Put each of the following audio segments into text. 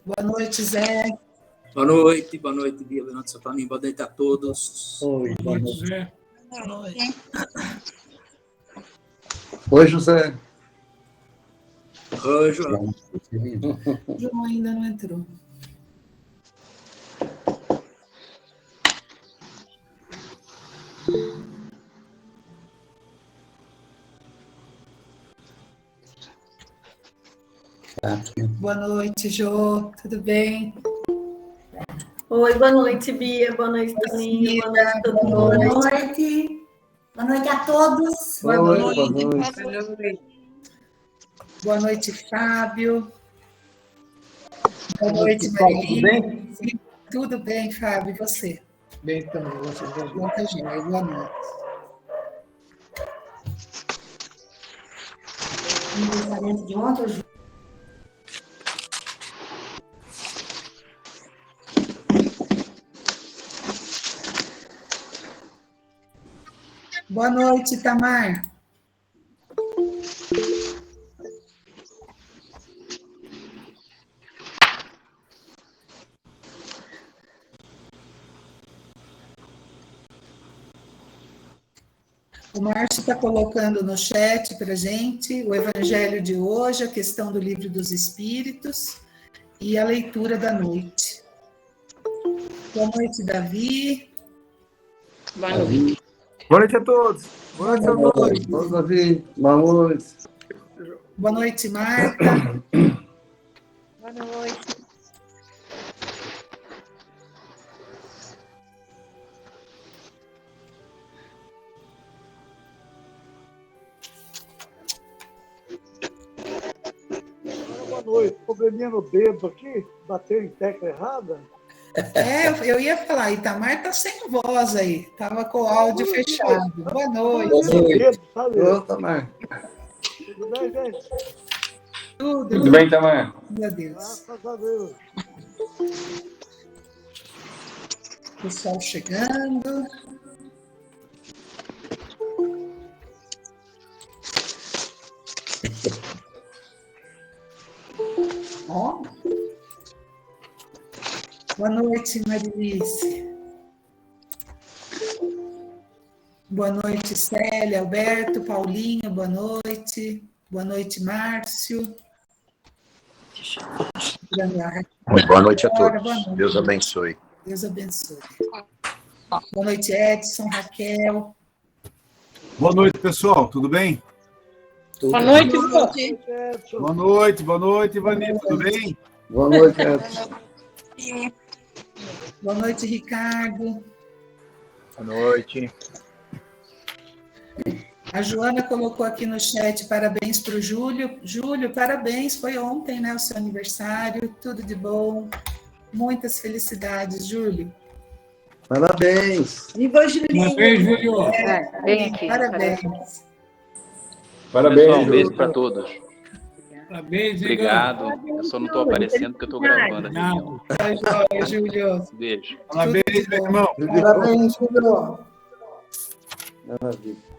Boa noite, Zé. Boa noite, Bia, Leonardo Santoninho, boa noite a todos. Oi, Boa noite, Zé. Boa noite. Oi, José. Oi, João. João ainda não entrou. Boa noite, Jô. Tudo bem? Oi, boa noite, Bia. Boa noite, Toninho. Boa noite, todo mundo. Boa noite. Boa noite a todos. Boa noite. Boa noite, Fábio. Boa noite, Marilene. Tudo bem, Fábio? E você? Bem também, você Boa joia. Boa noite. Aniversário de ontem, eu Boa noite, Tamar. O Márcio está colocando no chat para a gente o evangelho de hoje, a questão do livro dos Espíritos e a leitura da noite. Boa noite, Davi. Boa noite. Boa noite a todos. Boa noite a todos. Boa noite, Davi. Boa noite. Boa noite, Marta. Boa noite. Boa noite. Probleminha no dedo aqui, bateu em tecla errada. Eu ia falar, Itamar está sem voz aí, estava com o áudio fechado. Boa noite. Ô, Tamar. Tudo bem, gente? Tudo bem, Tamar? Meu Deus. Graças a Deus. Pessoal chegando. Ó. Boa noite, Marilice. Boa noite, Célia, Alberto, Paulinho, boa noite. Boa noite, Márcio. Boa noite a Boa todos. noite. Deus abençoe. Deus abençoe. Boa noite, Edson, Raquel. Boa noite, pessoal. Tudo bem? Boa noite, Boa noite, Ivani. Tudo bem? Boa noite, Edson. Boa noite, Ricardo. Boa noite. A Joana colocou aqui no chat parabéns para o Júlio. Júlio, parabéns, foi ontem, né, o seu aniversário, tudo de bom. Muitas felicidades, Júlio. Parabéns. Viva Julinho. Beijo, Júlio. Vem aqui. Parabéns. Parabéns, Pessoal, um Júlio. beijo para todos. Parabéns, Igor. Obrigado. Eu só não estou aparecendo porque eu estou gravando a reunião. Tá joia, Júlio. Beijo. Parabéns, meu irmão. Parabéns, Júlio. Maravilha.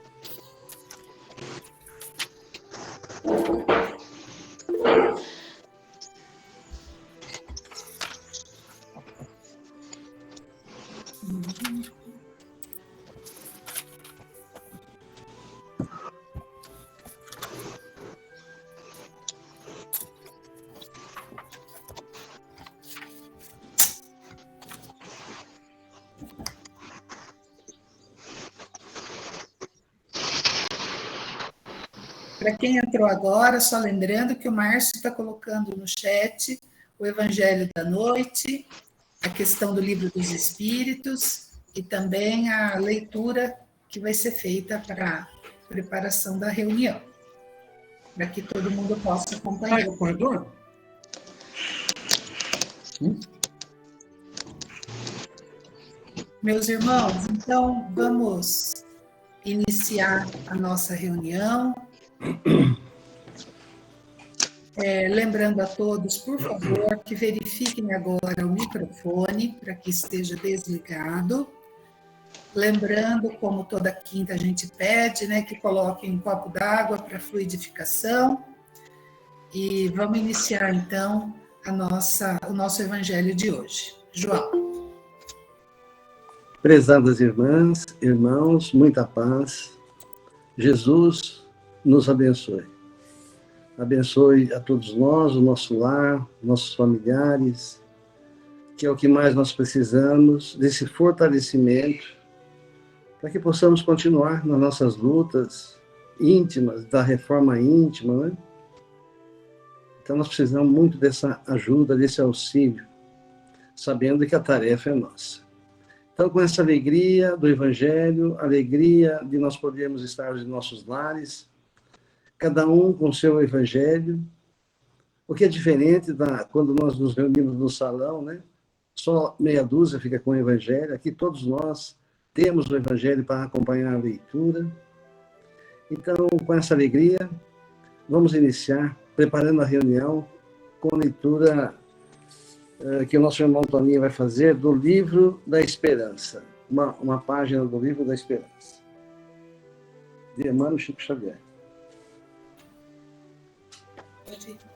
Para quem entrou agora, só lembrando que o Márcio está colocando no chat o Evangelho da Noite, a questão do Livro dos Espíritos e também a leitura que vai ser feita para a preparação da reunião, para que todo mundo possa acompanhar. Sai do corredor? Meus irmãos, então vamos iniciar a nossa reunião. Lembrando a todos, por favor, que verifiquem agora o microfone para que esteja desligado. Lembrando, como toda quinta a gente pede, né, que coloquem um copo d'água para fluidificação. E vamos iniciar, então, o nosso evangelho de hoje. João. Prezadas irmãs, irmãos, muita paz. Jesus nos abençoe. Abençoe a todos nós, o nosso lar, nossos familiares, que é o que mais nós precisamos, desse fortalecimento, para que possamos continuar nas nossas lutas íntimas, da reforma íntima, né? Então nós precisamos muito dessa ajuda, desse auxílio, sabendo que a tarefa é nossa. Então, com essa alegria do Evangelho, alegria de nós podermos estar em nossos lares, cada um com o seu Evangelho, o que é diferente quando nós nos reunimos no salão, né? Só meia dúzia fica com o Evangelho, aqui todos nós temos o Evangelho para acompanhar a leitura. Então, com essa alegria, vamos iniciar, preparando a reunião com a leitura que o nosso irmão Toninho vai fazer do Livro da Esperança, uma página do Livro da Esperança, de Emmanuel Chico Xavier.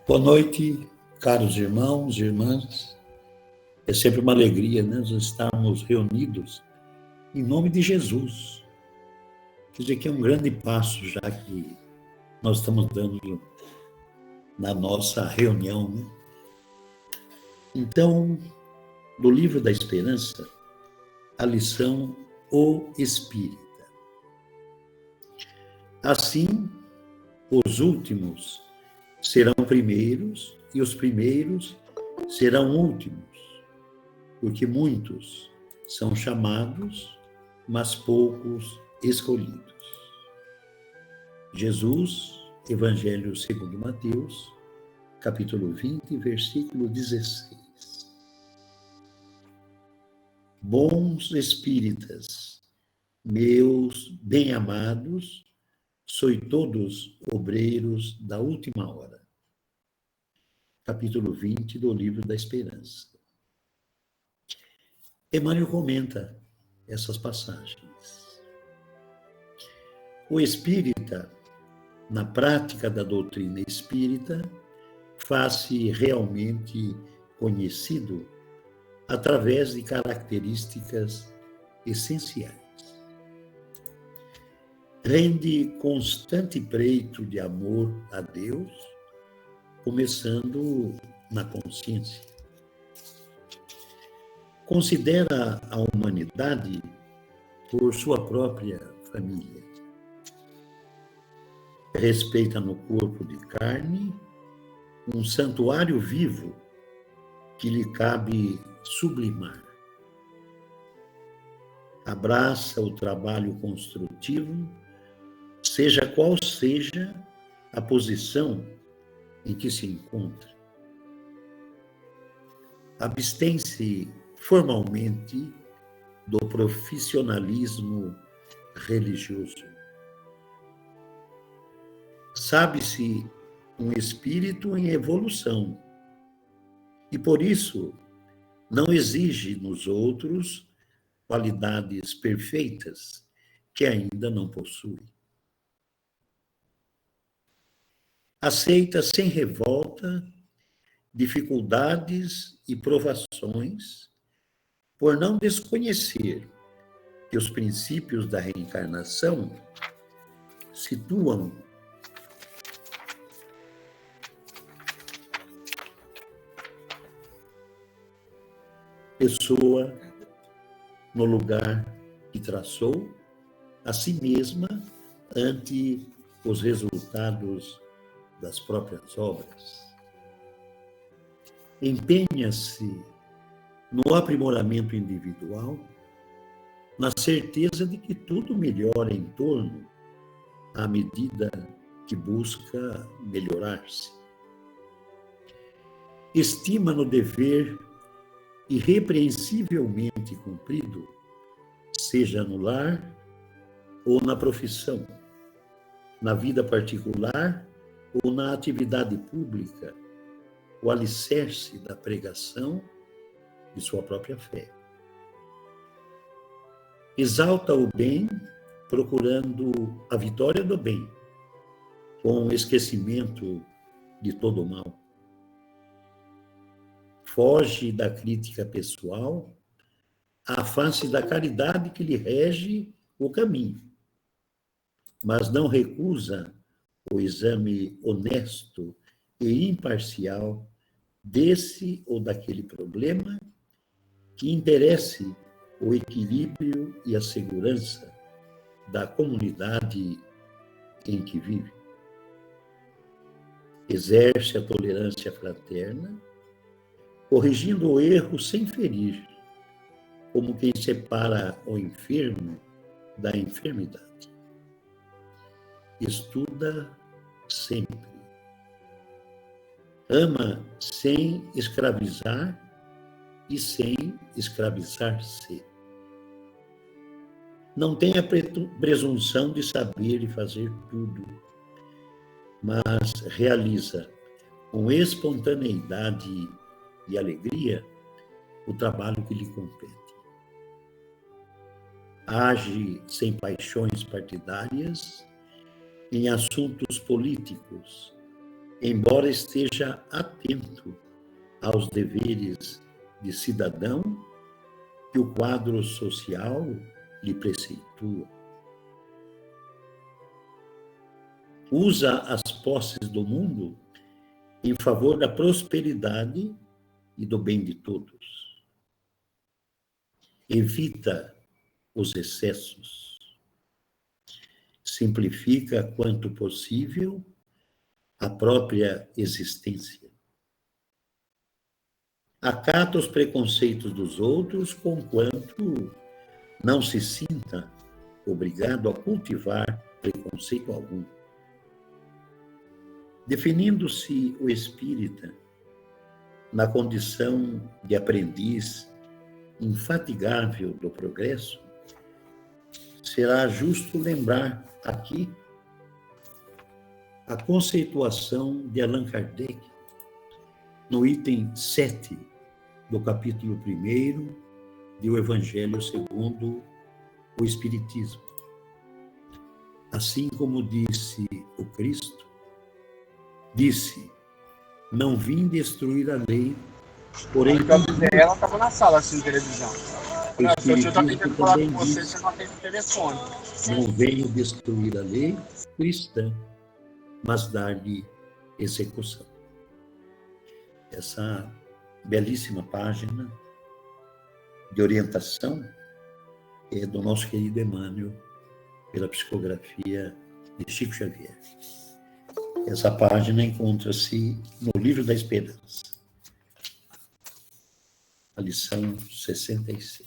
Boa noite, caros irmãos e irmãs. É sempre uma alegria, né, nós estarmos reunidos em nome de Jesus. Quer dizer que é um grande passo já que nós estamos dando na nossa reunião, né? Então, do Livro da Esperança, a lição O Espírita. Assim, os últimos serão primeiros e os primeiros serão últimos, porque muitos são chamados, mas poucos escolhidos. Jesus, Evangelho segundo Mateus, capítulo 20, versículo 16. Bons espíritas, meus bem-amados, sois todos obreiros da última hora. Capítulo 20 do Livro da Esperança. Emmanuel comenta essas passagens. O espírita, na prática da doutrina espírita, faz-se realmente conhecido através de características essenciais. Rende constante pleito de amor a Deus, começando na consciência. Considera a humanidade por sua própria família. Respeita no corpo de carne um santuário vivo que lhe cabe sublimar. Abraça o trabalho construtivo, seja qual seja a posição em que se encontra. Abstém-se formalmente do profissionalismo religioso. Sabe-se um espírito em evolução e, por isso, não exige nos outros qualidades perfeitas que ainda não possui. Aceita sem revolta dificuldades e provações por não desconhecer que os princípios da reencarnação situam pessoa no lugar que traçou a si mesma ante os resultados das próprias obras. Empenha-se no aprimoramento individual, na certeza de que tudo melhora em torno à medida que busca melhorar-se. Estima no dever irrepreensivelmente cumprido, seja no lar ou na profissão, na vida particular ou na atividade pública, o alicerce da pregação de sua própria fé. Exalta o bem, procurando a vitória do bem, com o esquecimento de todo o mal. foge da crítica pessoal à face da caridade que lhe rege o caminho, mas não recusa o exame honesto e imparcial desse ou daquele problema que interesse o equilíbrio e a segurança da comunidade em que vive. Exerce a tolerância fraterna, corrigindo o erro sem ferir, como quem separa o enfermo da enfermidade. Estuda sempre. Ama sem escravizar e sem escravizar-se. Não tem a presunção de saber e fazer tudo, mas realiza com espontaneidade e alegria o trabalho que lhe compete. Age sem paixões partidárias em assuntos políticos, embora esteja atento aos deveres de cidadão que o quadro social lhe preceitua. Usa as posses do mundo em favor da prosperidade e do bem de todos. Evita os excessos. Simplifica quanto possível a própria existência. Acata os preconceitos dos outros, conquanto não se sinta obrigado a cultivar preconceito algum. Definindo-se o espírita na condição de aprendiz infatigável do progresso, será justo lembrar aqui a conceituação de Allan Kardec no item 7 do capítulo 1 do Evangelho segundo o Espiritismo. Assim como disse o Cristo, disse, não vim destruir a lei, porém... Ela estava na sala assistindo televisão. O Espiritismo também você disse, não atende o telefone. não venho destruir a lei cristã, mas dar-lhe execução. Essa belíssima página de orientação é do nosso querido Emmanuel, pela psicografia de Chico Xavier. Essa página encontra-se no Livro da Esperança, a lição 66,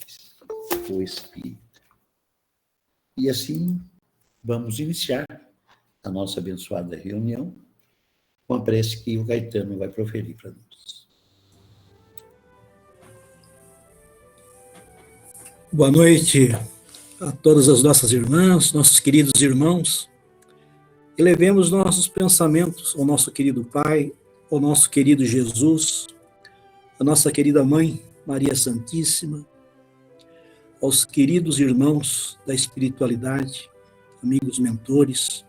o Espírito. E assim, vamos iniciar a nossa abençoada reunião com a prece que o Gaetano vai proferir para nós. Boa noite a todas as nossas irmãs, nossos queridos irmãos. Elevemos nossos pensamentos ao nosso querido Pai, ao nosso querido Jesus, à nossa querida Mãe, Maria Santíssima, aos queridos irmãos da espiritualidade, amigos mentores,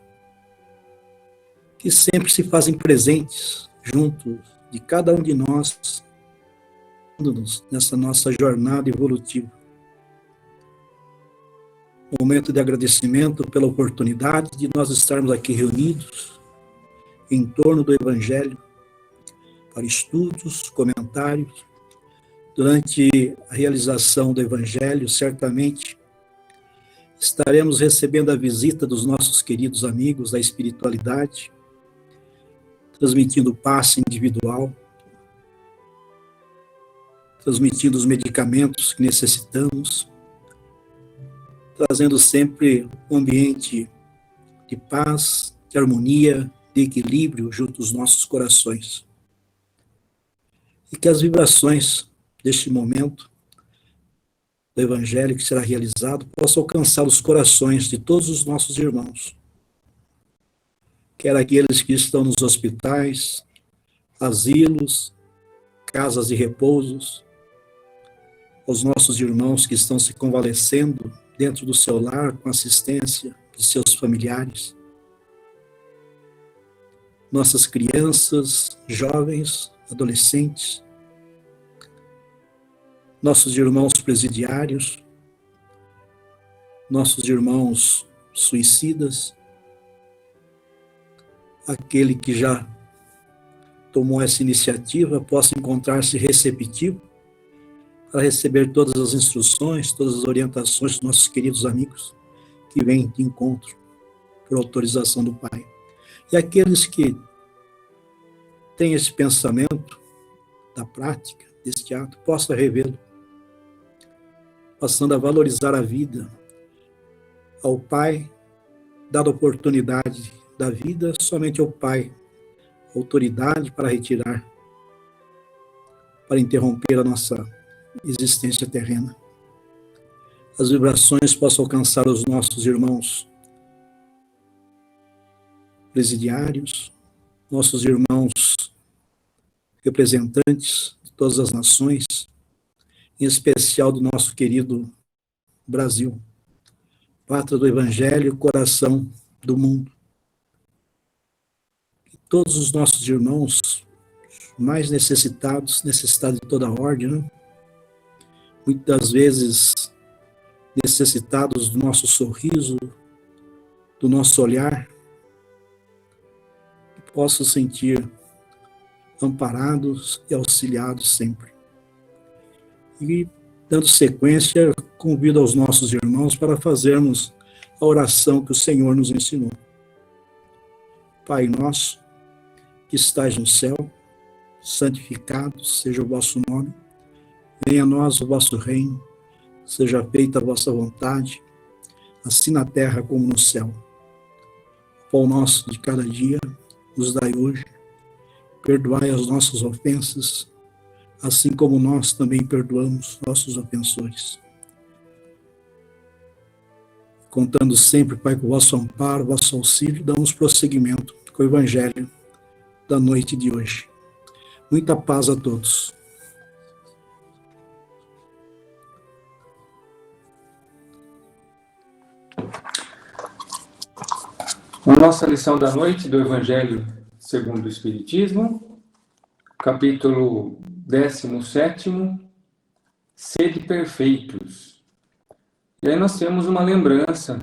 que sempre se fazem presentes junto de cada um de nós nessa nossa jornada evolutiva. Momento de agradecimento pela oportunidade de nós estarmos aqui reunidos em torno do Evangelho, para estudos, comentários. Durante a realização do Evangelho, certamente estaremos recebendo a visita dos nossos queridos amigos da espiritualidade, transmitindo passe individual, transmitindo os medicamentos que necessitamos, trazendo sempre um ambiente de paz, de harmonia, de equilíbrio junto aos nossos corações. E que as vibrações deste momento do Evangelho que será realizado possam alcançar os corações de todos os nossos irmãos, quer aqueles que estão nos hospitais, asilos, casas de repousos, os nossos irmãos que estão se convalescendo dentro do seu lar, com assistência de seus familiares, nossas crianças, jovens, adolescentes, nossos irmãos presidiários, nossos irmãos suicidas, aquele que já tomou essa iniciativa possa encontrar-se receptivo para receber todas as instruções, todas as orientações dos nossos queridos amigos que vêm de encontro por autorização do Pai. E aqueles que têm esse pensamento da prática, deste ato, possa revê-lo, passando a valorizar a vida, ao Pai, dada a oportunidade da vida, somente ao Pai, autoridade para retirar, para interromper a nossa existência terrena. As vibrações possam alcançar os nossos irmãos presidiários, nossos irmãos representantes de todas as nações, em especial do nosso querido Brasil, pátria do Evangelho, coração do mundo. E todos os nossos irmãos mais necessitados de toda a ordem, né? Muitas vezes necessitados do nosso sorriso, do nosso olhar, que possam sentir amparados e auxiliados sempre. E, dando sequência, convido aos nossos irmãos para fazermos a oração que o Senhor nos ensinou. Pai nosso, que estais no céu, santificado seja o vosso nome, venha a nós o vosso reino, seja feita a vossa vontade, assim na terra como no céu. O pão nosso de cada dia nos dai hoje, perdoai as nossas ofensas, assim como nós também perdoamos nossos ofensores. Contando sempre, Pai, com o vosso amparo, o vosso auxílio, damos prosseguimento com o Evangelho da noite de hoje. Muita paz a todos. A nossa lição da noite do Evangelho segundo o Espiritismo, capítulo 17, Sede perfeitos. E aí nós temos uma lembrança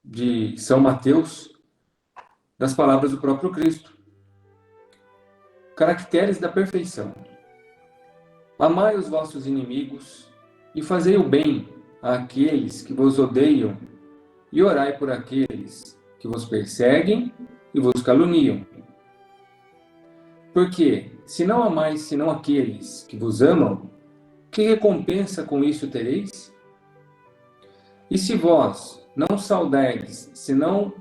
de São Mateus, das palavras do próprio Cristo. Caracteres da perfeição. Amai os vossos inimigos e fazei o bem àqueles que vos odeiam e orai por aqueles que vos perseguem e vos caluniam. Porque, se não amais senão aqueles que vos amam, que recompensa com isso tereis? E se vós não saudardes senão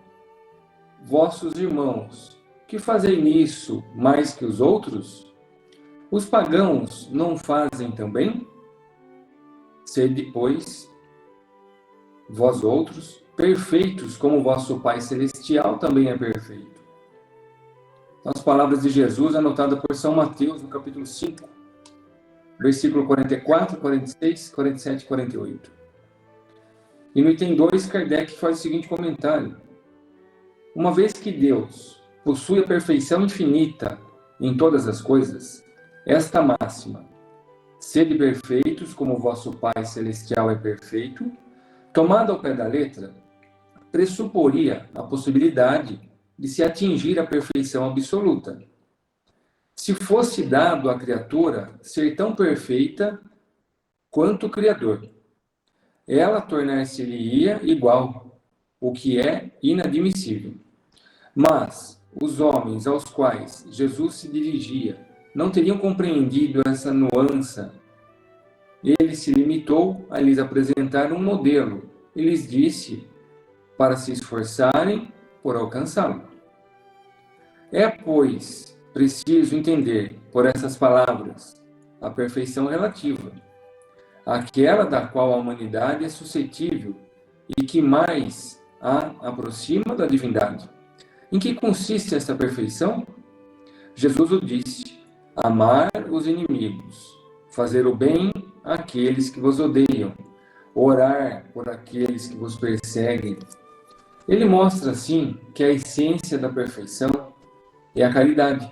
vossos irmãos, que fazem nisso mais que os outros? Os pagãos não fazem também? Sede, pois, vós outros, perfeitos como vosso Pai Celestial também é perfeito. As palavras de Jesus, anotadas por São Mateus, no capítulo 5, versículo 44, 46, 47 e 48. E no item 2, Kardec faz o seguinte comentário. Uma vez que Deus possui a perfeição infinita em todas as coisas, esta máxima, sede perfeitos como vosso Pai Celestial é perfeito, tomada ao pé da letra, pressuporia a possibilidade de se atingir a perfeição absoluta. Se fosse dado à criatura ser tão perfeita quanto o Criador, ela tornar-se-lhe-ia igual, o que é inadmissível. Mas os homens aos quais Jesus se dirigia não teriam compreendido essa nuance. Ele se limitou a lhes apresentar um modelo e lhes disse para se esforçarem por alcançá-lo. É, pois, preciso entender, por essas palavras, a perfeição relativa, aquela da qual a humanidade é suscetível e que mais a aproxima da divindade. Em que consiste essa perfeição? Jesus o disse: amar os inimigos, fazer o bem àqueles que vos odeiam, orar por aqueles que vos perseguem. Ele mostra, assim, que a essência da perfeição é a caridade,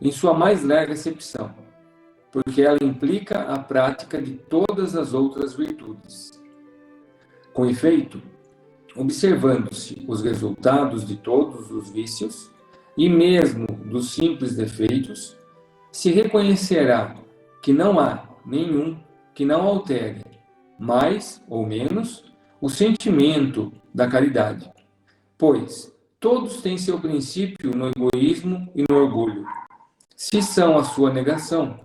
em sua mais larga acepção, porque ela implica a prática de todas as outras virtudes. Com efeito, observando-se os resultados de todos os vícios, e mesmo dos simples defeitos, se reconhecerá que não há nenhum que não altere, mais ou menos, o sentimento da caridade, pois todos têm seu princípio no egoísmo e no orgulho, se são a sua negação,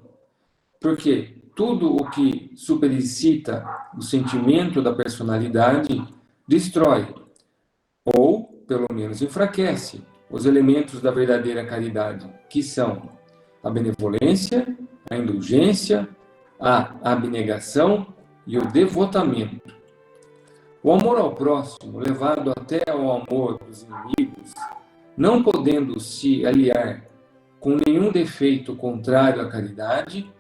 porque tudo o que supericita o sentimento da personalidade destrói, ou, pelo menos, enfraquece os elementos da verdadeira caridade, que são a benevolência, a indulgência, a abnegação e o devotamento. O amor ao próximo, levado até ao amor dos inimigos, não podendo se aliar com nenhum defeito contrário à caridade,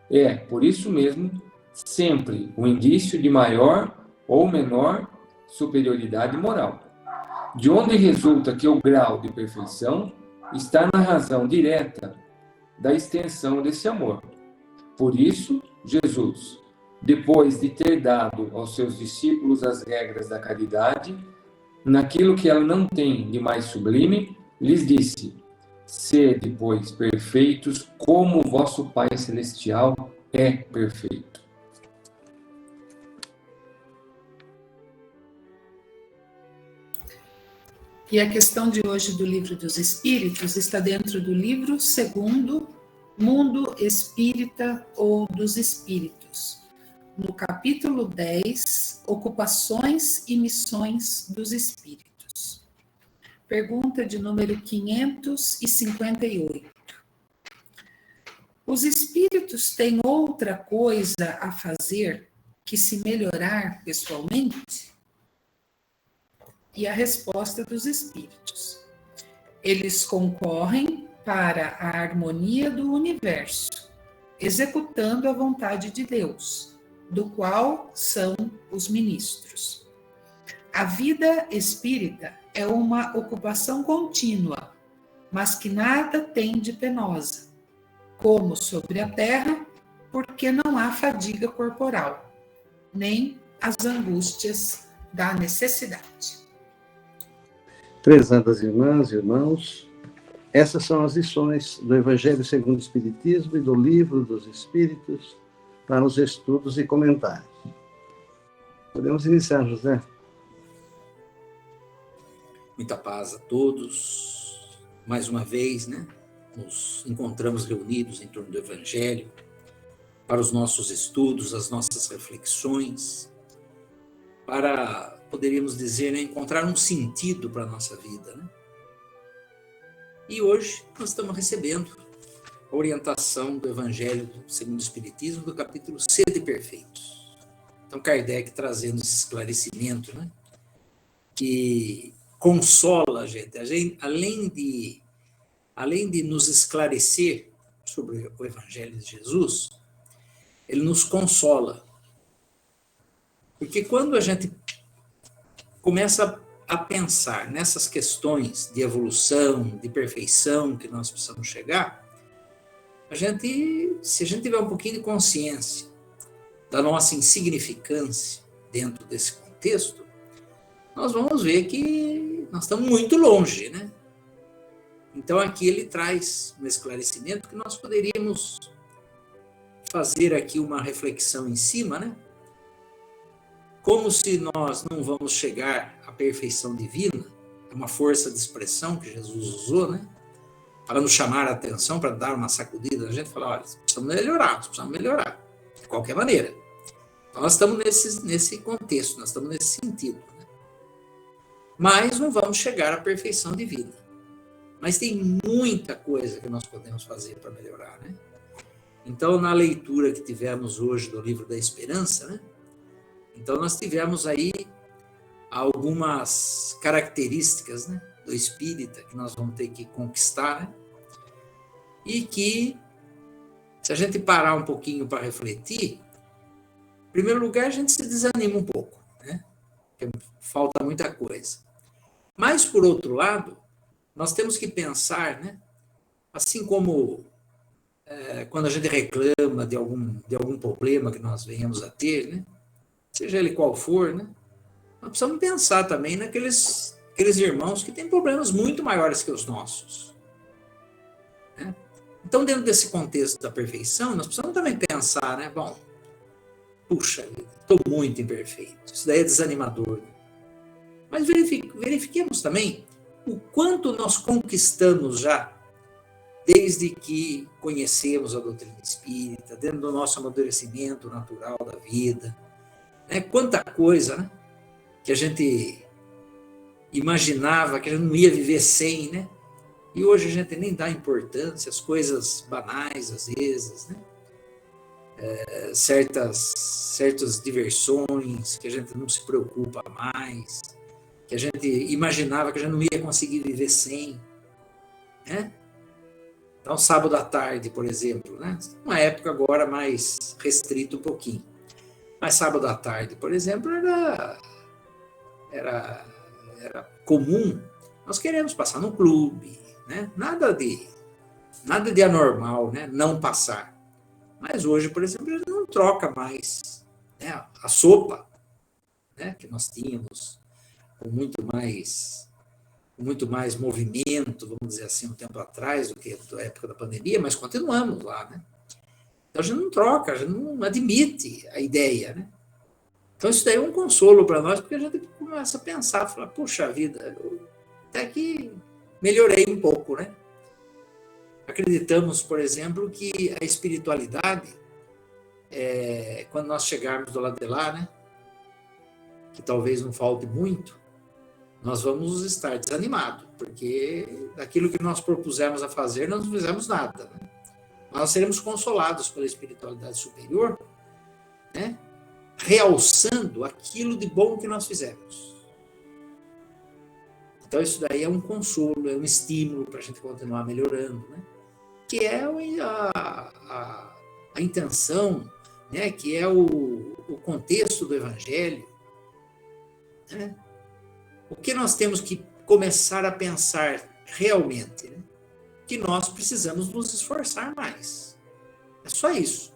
é, por isso mesmo, sempre um indício de maior ou menor superioridade moral, de onde resulta que o grau de perfeição está na razão direta da extensão desse amor. Por isso, Jesus, depois de ter dado aos seus discípulos as regras da caridade, naquilo que ela não tem de mais sublime, lhes disse: sede, pois, perfeitos, como o vosso Pai Celestial é perfeito. E a questão de hoje do Livro dos Espíritos está dentro do livro 2º, Mundo Espírita ou dos Espíritos, no capítulo 10, Ocupações e Missões dos Espíritos. Pergunta de número 558. Os espíritos têm outra coisa a fazer que se melhorar pessoalmente? E a resposta dos espíritos: eles concorrem para a harmonia do universo, executando a vontade de Deus, do qual são os ministros. A vida espírita é uma ocupação contínua, mas que nada tem de penosa, como sobre a terra, porque não há fadiga corporal, nem as angústias da necessidade. Prezadas irmãs e irmãos, essas são as lições do Evangelho segundo o Espiritismo e do Livro dos Espíritos para os estudos e comentários. Podemos iniciar, José? Muita paz a todos. Mais uma vez, né? Nos encontramos reunidos em torno do Evangelho para os nossos estudos, as nossas reflexões, para, poderíamos dizer, né, encontrar um sentido para a nossa vida, né? E hoje nós estamos recebendo a orientação do Evangelho segundo o Espiritismo, do capítulo Sede Perfeitos. Então, Kardec trazendo esse esclarecimento, né, que consola a gente além de nos esclarecer sobre o Evangelho de Jesus, ele nos consola. Porque quando a gente começa a pensar nessas questões de evolução, de perfeição que nós precisamos chegar, se a gente tiver um pouquinho de consciência da nossa insignificância dentro desse contexto, nós vamos ver que nós estamos muito longe, né? Então aqui ele traz um esclarecimento que nós poderíamos fazer aqui uma reflexão em cima, né? Como se nós não vamos chegar à perfeição divina, é uma força de expressão que Jesus usou, né? Para nos chamar a atenção, para dar uma sacudida, a gente fala, olha, precisamos melhorar, de qualquer maneira. Então nós estamos nesse contexto, nós estamos nesse sentido, né? Mas não vamos chegar à perfeição divina. Mas tem muita coisa que nós podemos fazer para melhorar, né? Então, na leitura que tivemos hoje do Livro da Esperança, né? Então, nós tivemos aí algumas características, né, do espírita que nós vamos ter que conquistar, né? E que, se a gente parar um pouquinho para refletir, em primeiro lugar, a gente se desanima um pouco, né? Porque falta muita coisa. Mas, por outro lado, nós temos que pensar, né, assim como quando a gente reclama de algum problema que nós venhamos a ter, né? Seja ele qual for, né? Nós precisamos pensar também naqueles irmãos que têm problemas muito maiores que os nossos. Né? Então, dentro desse contexto da perfeição, nós precisamos também pensar, né? Bom, puxa vida, estou muito imperfeito. Isso daí é desanimador. Né? Mas verifiquemos também o quanto nós conquistamos já, desde que conhecemos a doutrina espírita, dentro do nosso amadurecimento natural da vida. Né? Quanta coisa, né? Que a gente imaginava que a gente não ia viver sem, né? E hoje a gente nem dá importância às coisas banais, às vezes, né? Certas diversões que a gente não se preocupa mais, que a gente imaginava que a gente não ia conseguir viver sem, né? Então, sábado à tarde, por exemplo, né? Uma época agora mais restrita um pouquinho. Mas sábado à tarde, por exemplo, era comum. Nós queremos passar no clube, né? Nada de anormal, né? Não passar. Mas hoje, por exemplo, a gente não troca mais, né? A sopa, né? Que nós tínhamos com muito mais movimento, vamos dizer assim, um tempo atrás do que na época da pandemia, mas continuamos lá, né? Então a gente não troca, a gente não admite a ideia, né? Então isso daí é um consolo para nós, porque a gente começa a pensar, falar, puxa vida, eu até que melhorei um pouco, né? Acreditamos, por exemplo, que a espiritualidade, quando nós chegarmos do lado de lá, né? Que talvez não falte muito, nós vamos estar desanimados, porque daquilo que nós propusemos a fazer, nós não fizemos nada, né? Nós seremos consolados pela espiritualidade superior, né? Realçando aquilo de bom que nós fizemos. Então isso daí é um consolo, é um estímulo para a gente continuar melhorando, né? Que é a intenção, né? Que é o contexto do Evangelho, né? O que nós temos que começar a pensar realmente, né? Que nós precisamos nos esforçar mais. É só isso.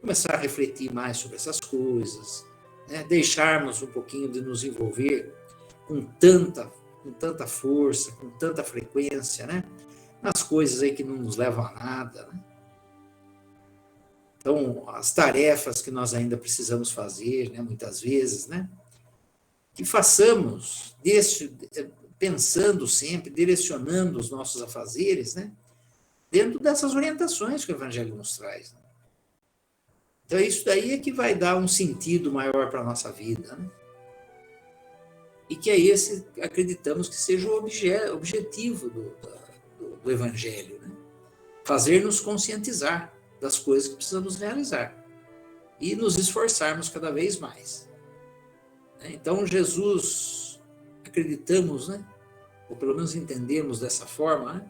Começar a refletir mais sobre essas coisas, né? Deixarmos um pouquinho de nos envolver com tanta força, com tanta frequência, né? Nas coisas aí que não nos levam a nada, né? Então, as tarefas que nós ainda precisamos fazer, né? Muitas vezes, né? Que façamos, pensando sempre, direcionando os nossos afazeres, né? Dentro dessas orientações que o Evangelho nos traz. Né? Então, isso daí é que vai dar um sentido maior para a nossa vida, né? E que é esse, acreditamos que seja o objetivo do Evangelho, né? Fazer-nos conscientizar das coisas que precisamos realizar e nos esforçarmos cada vez mais. Então, Jesus, acreditamos, né? Ou pelo menos entendemos dessa forma, né?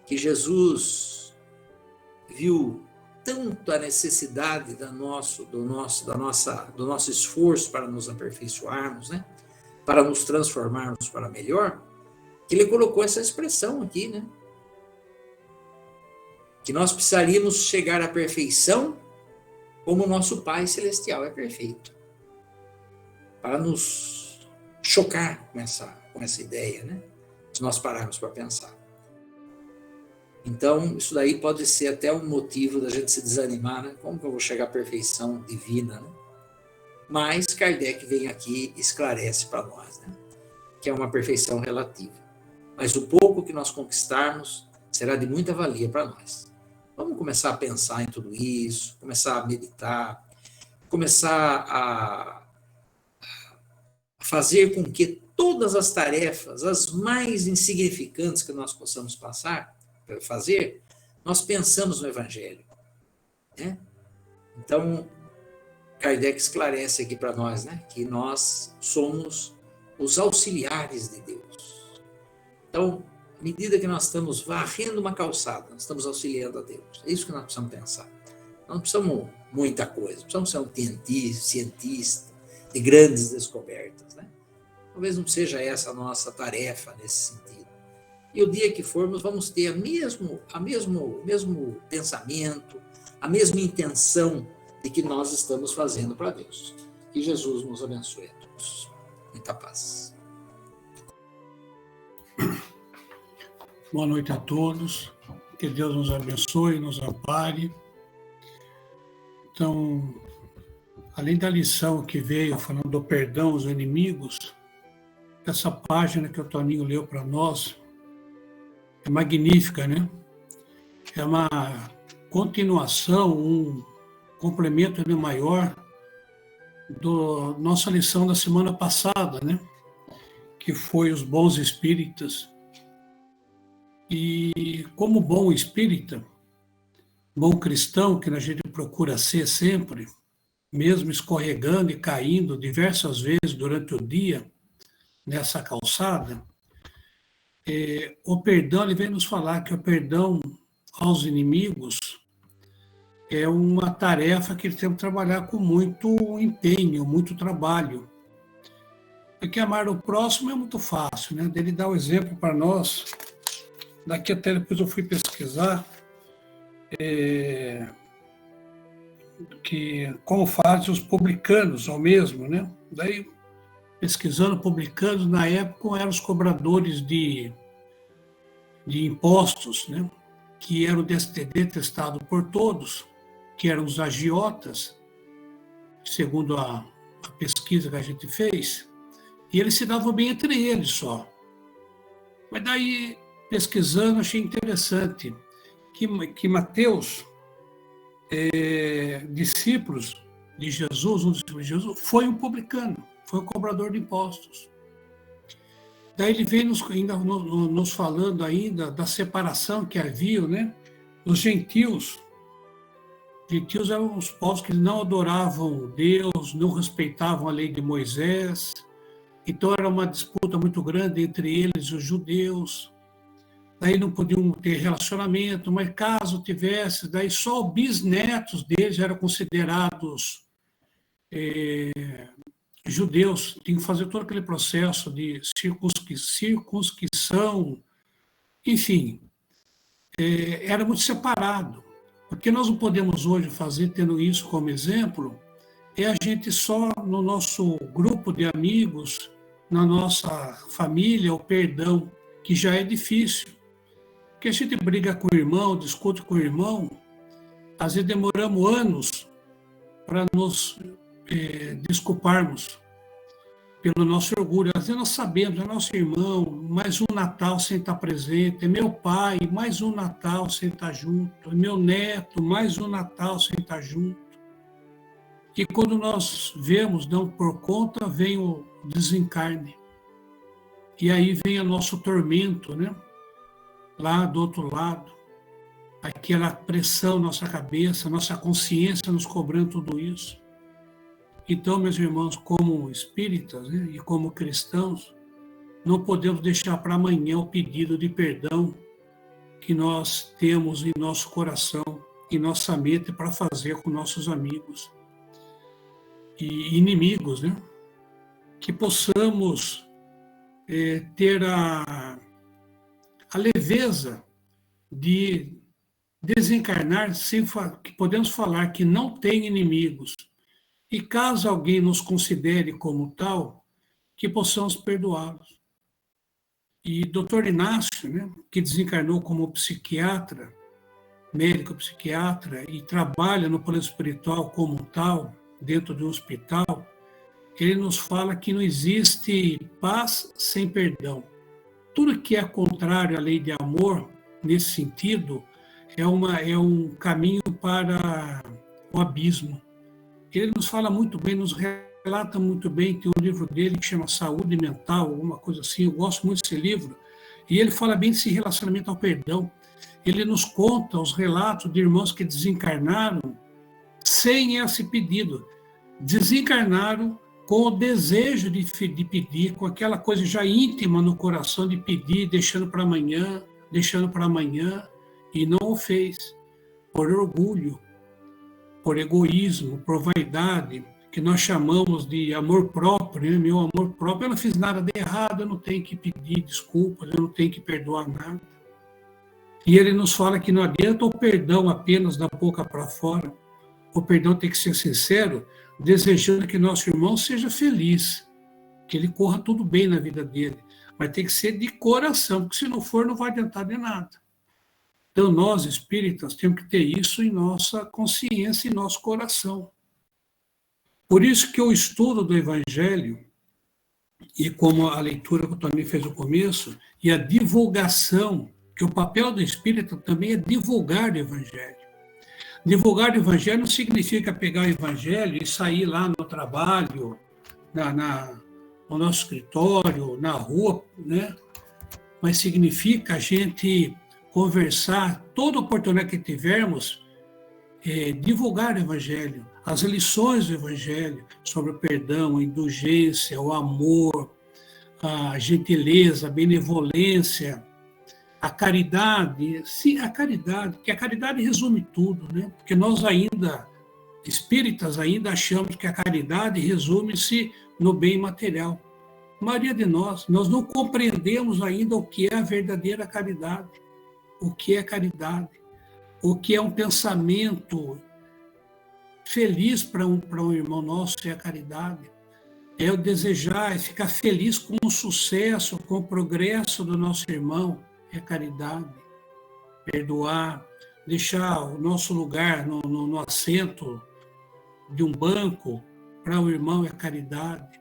Que Jesus viu tanto a necessidade do nosso esforço para nos aperfeiçoarmos, né? Para nos transformarmos para melhor, que ele colocou essa expressão aqui, né? Que nós precisaríamos chegar à perfeição como o nosso Pai Celestial é perfeito. Para nos chocar com essa ideia, né? Se nós pararmos para pensar. Então, isso daí pode ser até um motivo da gente se desanimar, né? Como que eu vou chegar à perfeição divina, né? Mas Kardec vem aqui e esclarece para nós, né? Que é uma perfeição relativa. Mas o pouco que nós conquistarmos será de muita valia para nós. Vamos começar a pensar em tudo isso, começar a meditar, começar a fazer com que todas as tarefas, as mais insignificantes que nós possamos fazer, nós pensamos no Evangelho, né? Então, Kardec esclarece aqui para nós, né, que nós somos os auxiliares de Deus. Então, à medida que nós estamos varrendo uma calçada, nós estamos auxiliando a Deus. É isso que nós precisamos pensar. Nós não precisamos muita coisa, precisamos ser um cientista de grandes descobertas, né? Talvez não seja essa a nossa tarefa nesse sentido. E o dia que formos, vamos ter o mesmo pensamento, a mesma intenção de que nós estamos fazendo para Deus. Que Jesus nos abençoe a todos. Muita paz. Boa noite a todos. Que Deus nos abençoe, nos ampare. Então, além da lição que veio falando do perdão aos inimigos, essa página que o Toninho leu para nós é magnífica, né? É uma continuação, um complemento maior da nossa lição da semana passada, né? Que foi os bons espíritas. E como bom espírita, bom cristão, que a gente procura ser sempre, mesmo escorregando e caindo diversas vezes durante o dia nessa calçada, o perdão, ele vem nos falar que o perdão aos inimigos é uma tarefa que ele tem que trabalhar com muito empenho, muito trabalho. Porque amar o próximo é muito fácil, né? Ele dá o exemplo para nós. Daqui até depois eu fui pesquisar que como fazem os publicanos ao mesmo, né? Daí, pesquisando publicanos, na época eram os cobradores de impostos, né? Que eram detestados por todos, que eram os agiotas, segundo a pesquisa que a gente fez, e eles se davam bem entre eles só. Mas daí, pesquisando, achei interessante que Mateus, discípulos de Jesus, um discípulo de Jesus, foi um publicano, foi um cobrador de impostos. Daí ele vem nos falando ainda da separação que havia, né? Os gentios. Gentios eram os povos que não adoravam Deus, não respeitavam a lei de Moisés. Então era uma disputa muito grande entre eles e os judeus. Daí não podiam ter relacionamento, mas caso tivesse, daí só os bisnetos deles eram considerados judeus. Tinham que fazer todo aquele processo de circunscrição, enfim, era muito separado. O que nós não podemos hoje fazer, tendo isso como exemplo, é a gente só no nosso grupo de amigos, na nossa família, o perdão, que já é difícil. Porque a gente briga com o irmão, discute com o irmão, às vezes demoramos anos para nos desculparmos pelo nosso orgulho. Às vezes nós sabemos, é nosso irmão, mais um Natal sem estar presente, é meu pai, mais um Natal sem estar junto, é meu neto, mais um Natal sem estar junto. E quando nós vemos, damos por conta, vem o desencarne. E aí vem o nosso tormento, né? Lá do outro lado, aquela pressão na nossa cabeça, nossa consciência nos cobrando tudo isso. Então, meus irmãos, como espíritas, né, e como cristãos, não podemos deixar para amanhã o pedido de perdão que nós temos em nosso coração, em nossa mente, para fazer com nossos amigos e inimigos, né? Que possamos ter a leveza de desencarnar sem que podemos falar que não tem inimigos. E caso alguém nos considere como tal, que possamos perdoá-los. E Dr. Inácio, né, que desencarnou como psiquiatra, médico psiquiatra, e trabalha no plano espiritual como tal, dentro de um hospital, ele nos fala que não existe paz sem perdão. Tudo que é contrário à lei de amor, nesse sentido, é um caminho para o abismo. Ele nos fala muito bem, nos relata muito bem, tem um livro dele que chama Saúde Mental, alguma coisa assim, eu gosto muito desse livro, e ele fala bem desse relacionamento ao perdão. Ele nos conta os relatos de irmãos que desencarnaram sem esse pedido, desencarnaram com o desejo de pedir, com aquela coisa já íntima no coração de pedir, deixando para amanhã, e não o fez, por orgulho, por egoísmo, por vaidade, que nós chamamos de amor próprio, né? Meu amor próprio, eu não fiz nada de errado, eu não tenho que pedir desculpas, eu não tenho que perdoar nada. E ele nos fala que não adianta o perdão apenas da boca para fora. O perdão tem que ser sincero, desejando que nosso irmão seja feliz, que ele corra tudo bem na vida dele. Mas tem que ser de coração, porque se não for, não vai adiantar de nada. Então, nós, espíritas, temos que ter isso em nossa consciência e nosso coração. Por isso que o estudo do Evangelho, e como a leitura que o Tony fez no começo, e a divulgação, que o papel do espírita também é divulgar o Evangelho. Divulgar o Evangelho não significa pegar o Evangelho e sair lá no trabalho, no nosso escritório, na rua, né? Mas significa a gente conversar, toda oportunidade que tivermos, divulgar o Evangelho, as lições do Evangelho sobre o perdão, a indulgência, o amor, a gentileza, a benevolência, a caridade. Sim, a caridade, porque a caridade resume tudo, né? Porque nós ainda, espíritas, ainda achamos que a caridade resume-se no bem material. A maioria de nós não compreendemos ainda o que é a verdadeira caridade. O que é caridade? O que é um pensamento feliz para um irmão nosso é a caridade. É o desejar, é ficar feliz com o sucesso, com o progresso do nosso irmão, é caridade. Perdoar, deixar o nosso lugar no assento de um banco para o irmão é caridade.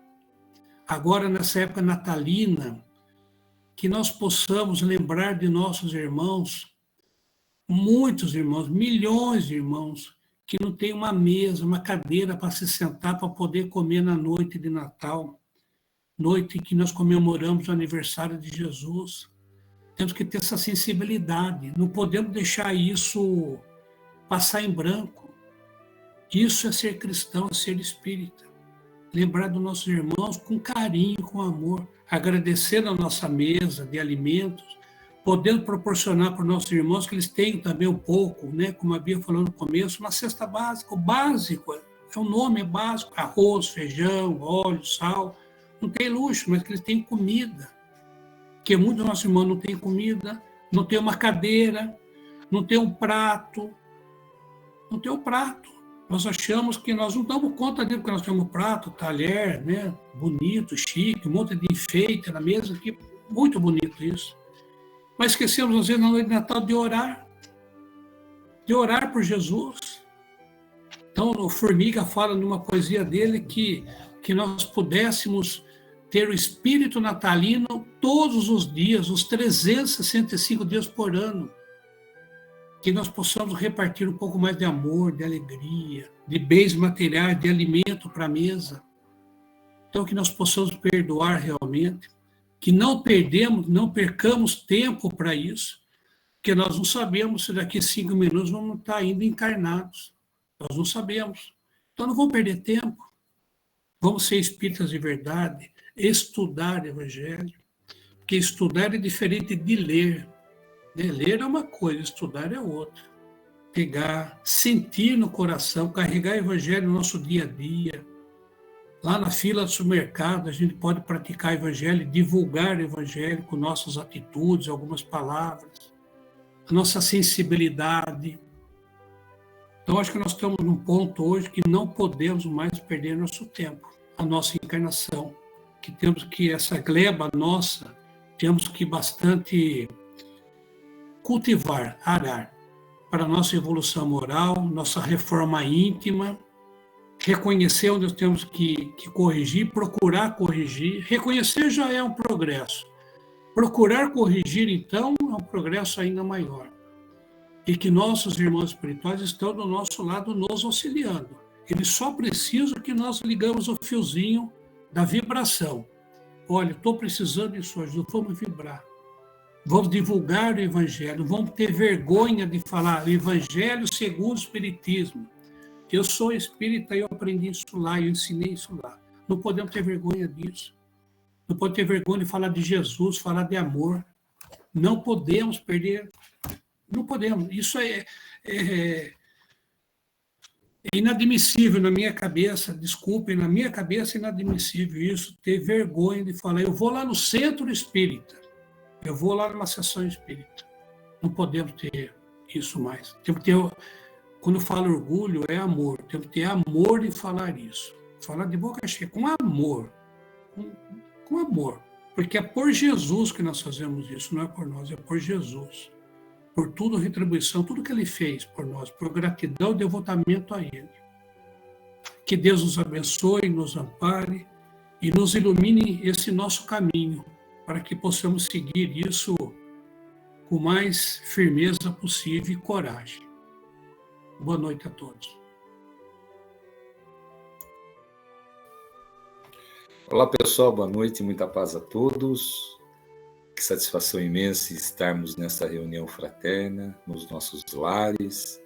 Agora, nessa época natalina, que nós possamos lembrar de nossos irmãos, muitos irmãos, milhões de irmãos, que não tem uma mesa, uma cadeira para se sentar para poder comer na noite de Natal, noite em que nós comemoramos o aniversário de Jesus. Temos que ter essa sensibilidade, não podemos deixar isso passar em branco. Isso é ser cristão, é ser espírita. Lembrar dos nossos irmãos com carinho, com amor, agradecendo a nossa mesa de alimentos, podendo proporcionar para os nossos irmãos que eles tenham também um pouco, né, como a Bia falou no começo, uma cesta básica. O básico, o nome é básico, arroz, feijão, óleo, sal. Não tem luxo, mas que eles tenham comida. Porque muitos dos nossos irmãos não têm comida, não tem uma cadeira, não tem um prato. Não tem um prato. Nós achamos que nós não damos conta dele, porque nós temos um prato, talher, né, bonito, chique, um monte de enfeite na mesa, que muito bonito isso. Mas esquecemos, às vezes, na noite de Natal, de orar por Jesus. Então, o Formiga fala numa poesia dele que nós pudéssemos ter o espírito natalino todos os dias, os 365 dias por ano. Que nós possamos repartir um pouco mais de amor, de alegria, de bens materiais, de alimento para a mesa. Então, que nós possamos perdoar realmente, que não percamos tempo para isso, porque nós não sabemos se daqui a 5 minutos vamos estar ainda encarnados. Nós não sabemos. Então, não vamos perder tempo. Vamos ser espíritas de verdade, estudar o Evangelho, porque estudar é diferente de ler. Ler é uma coisa, estudar é outra. Pegar, sentir no coração, carregar o Evangelho no nosso dia a dia. Lá na fila do supermercado, a gente pode praticar o Evangelho, divulgar o Evangelho com nossas atitudes, algumas palavras, a nossa sensibilidade. Então, acho que nós estamos num ponto hoje que não podemos mais perder nosso tempo, a nossa encarnação, que temos que, essa gleba nossa, temos que bastante cultivar, arar, para a nossa evolução moral, nossa reforma íntima, reconhecer onde nós temos que corrigir, procurar corrigir. Reconhecer já é um progresso. Procurar corrigir, então, é um progresso ainda maior. E que nossos irmãos espirituais estão do nosso lado nos auxiliando. Eles só precisam que nós ligamos o fiozinho da vibração. Olha, estou precisando disso hoje, vamos vibrar. Vamos divulgar o Evangelho, vamos ter vergonha de falar o Evangelho segundo o Espiritismo. Eu sou espírita e eu aprendi isso lá, eu ensinei isso lá. Não podemos ter vergonha disso. Não podemos ter vergonha de falar de Jesus, falar de amor. Não podemos perder. Não podemos. Isso é É inadmissível na minha cabeça, desculpem, na minha cabeça é inadmissível isso, ter vergonha de falar, eu vou lá no centro espírita, eu vou lá numa sessão espírita. Não podemos ter isso mais. Temos que ter, quando eu falo orgulho, é amor. Temos que ter amor de falar isso. Falar de boca cheia, com amor. Com amor. Porque é por Jesus que nós fazemos isso, não é por nós, é por Jesus. Por tudo retribuição, tudo que Ele fez por nós, por gratidão e devotamento a Ele. Que Deus nos abençoe, nos ampare e nos ilumine esse nosso caminho, para que possamos seguir isso com mais firmeza possível e coragem. Boa noite a todos. Olá, pessoal, boa noite, muita paz a todos. Que satisfação imensa estarmos nessa reunião fraterna, nos nossos lares,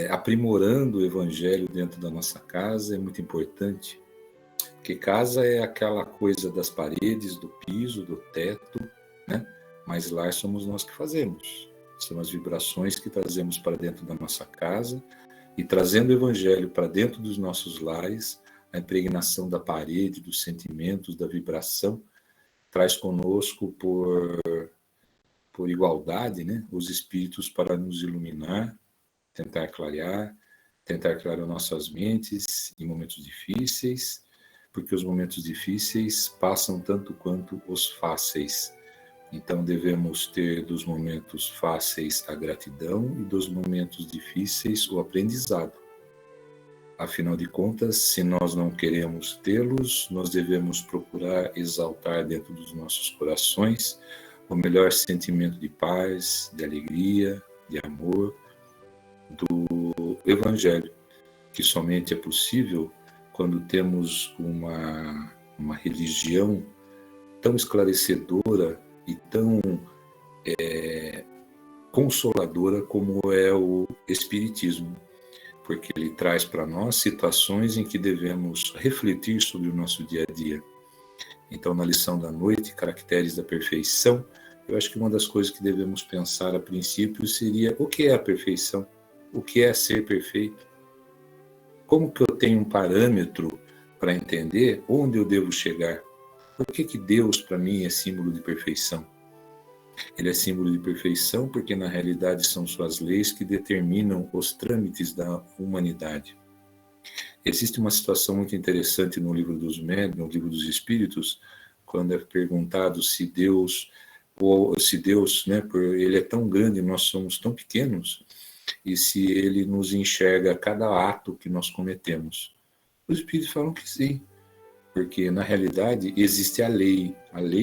aprimorando o Evangelho dentro da nossa casa, é muito importante, porque casa é aquela coisa das paredes, do piso, do teto, né? Mas lar somos nós que fazemos, são as vibrações que trazemos para dentro da nossa casa, e trazendo o Evangelho para dentro dos nossos lares, a impregnação da parede, dos sentimentos, da vibração, traz conosco por igualdade, né, os espíritos para nos iluminar, tentar clarear nossas mentes em momentos difíceis, porque os momentos difíceis passam tanto quanto os fáceis. Então devemos ter dos momentos fáceis a gratidão e dos momentos difíceis o aprendizado. Afinal de contas, se nós não queremos tê-los, nós devemos procurar exaltar dentro dos nossos corações o melhor sentimento de paz, de alegria, de amor, do Evangelho, que somente é possível quando temos uma religião tão esclarecedora e tão consoladora como é o Espiritismo, porque ele traz para nós situações em que devemos refletir sobre o nosso dia a dia. Então, na lição da noite, Caracteres da Perfeição, eu acho que uma das coisas que devemos pensar a princípio seria o que é a perfeição? O que é ser perfeito? Como que eu tenho um parâmetro para entender onde eu devo chegar? Por que Deus, para mim, é símbolo de perfeição? Ele é símbolo de perfeição porque, na realidade, são suas leis que determinam os trâmites da humanidade. Existe uma situação muito interessante no livro dos Médiuns, no livro dos Espíritos, quando é perguntado se Deus, né, ele é tão grande e nós somos tão pequenos, e se ele nos enxerga a cada ato que nós cometemos. Os Espíritos falam que sim, porque, na realidade, existe a lei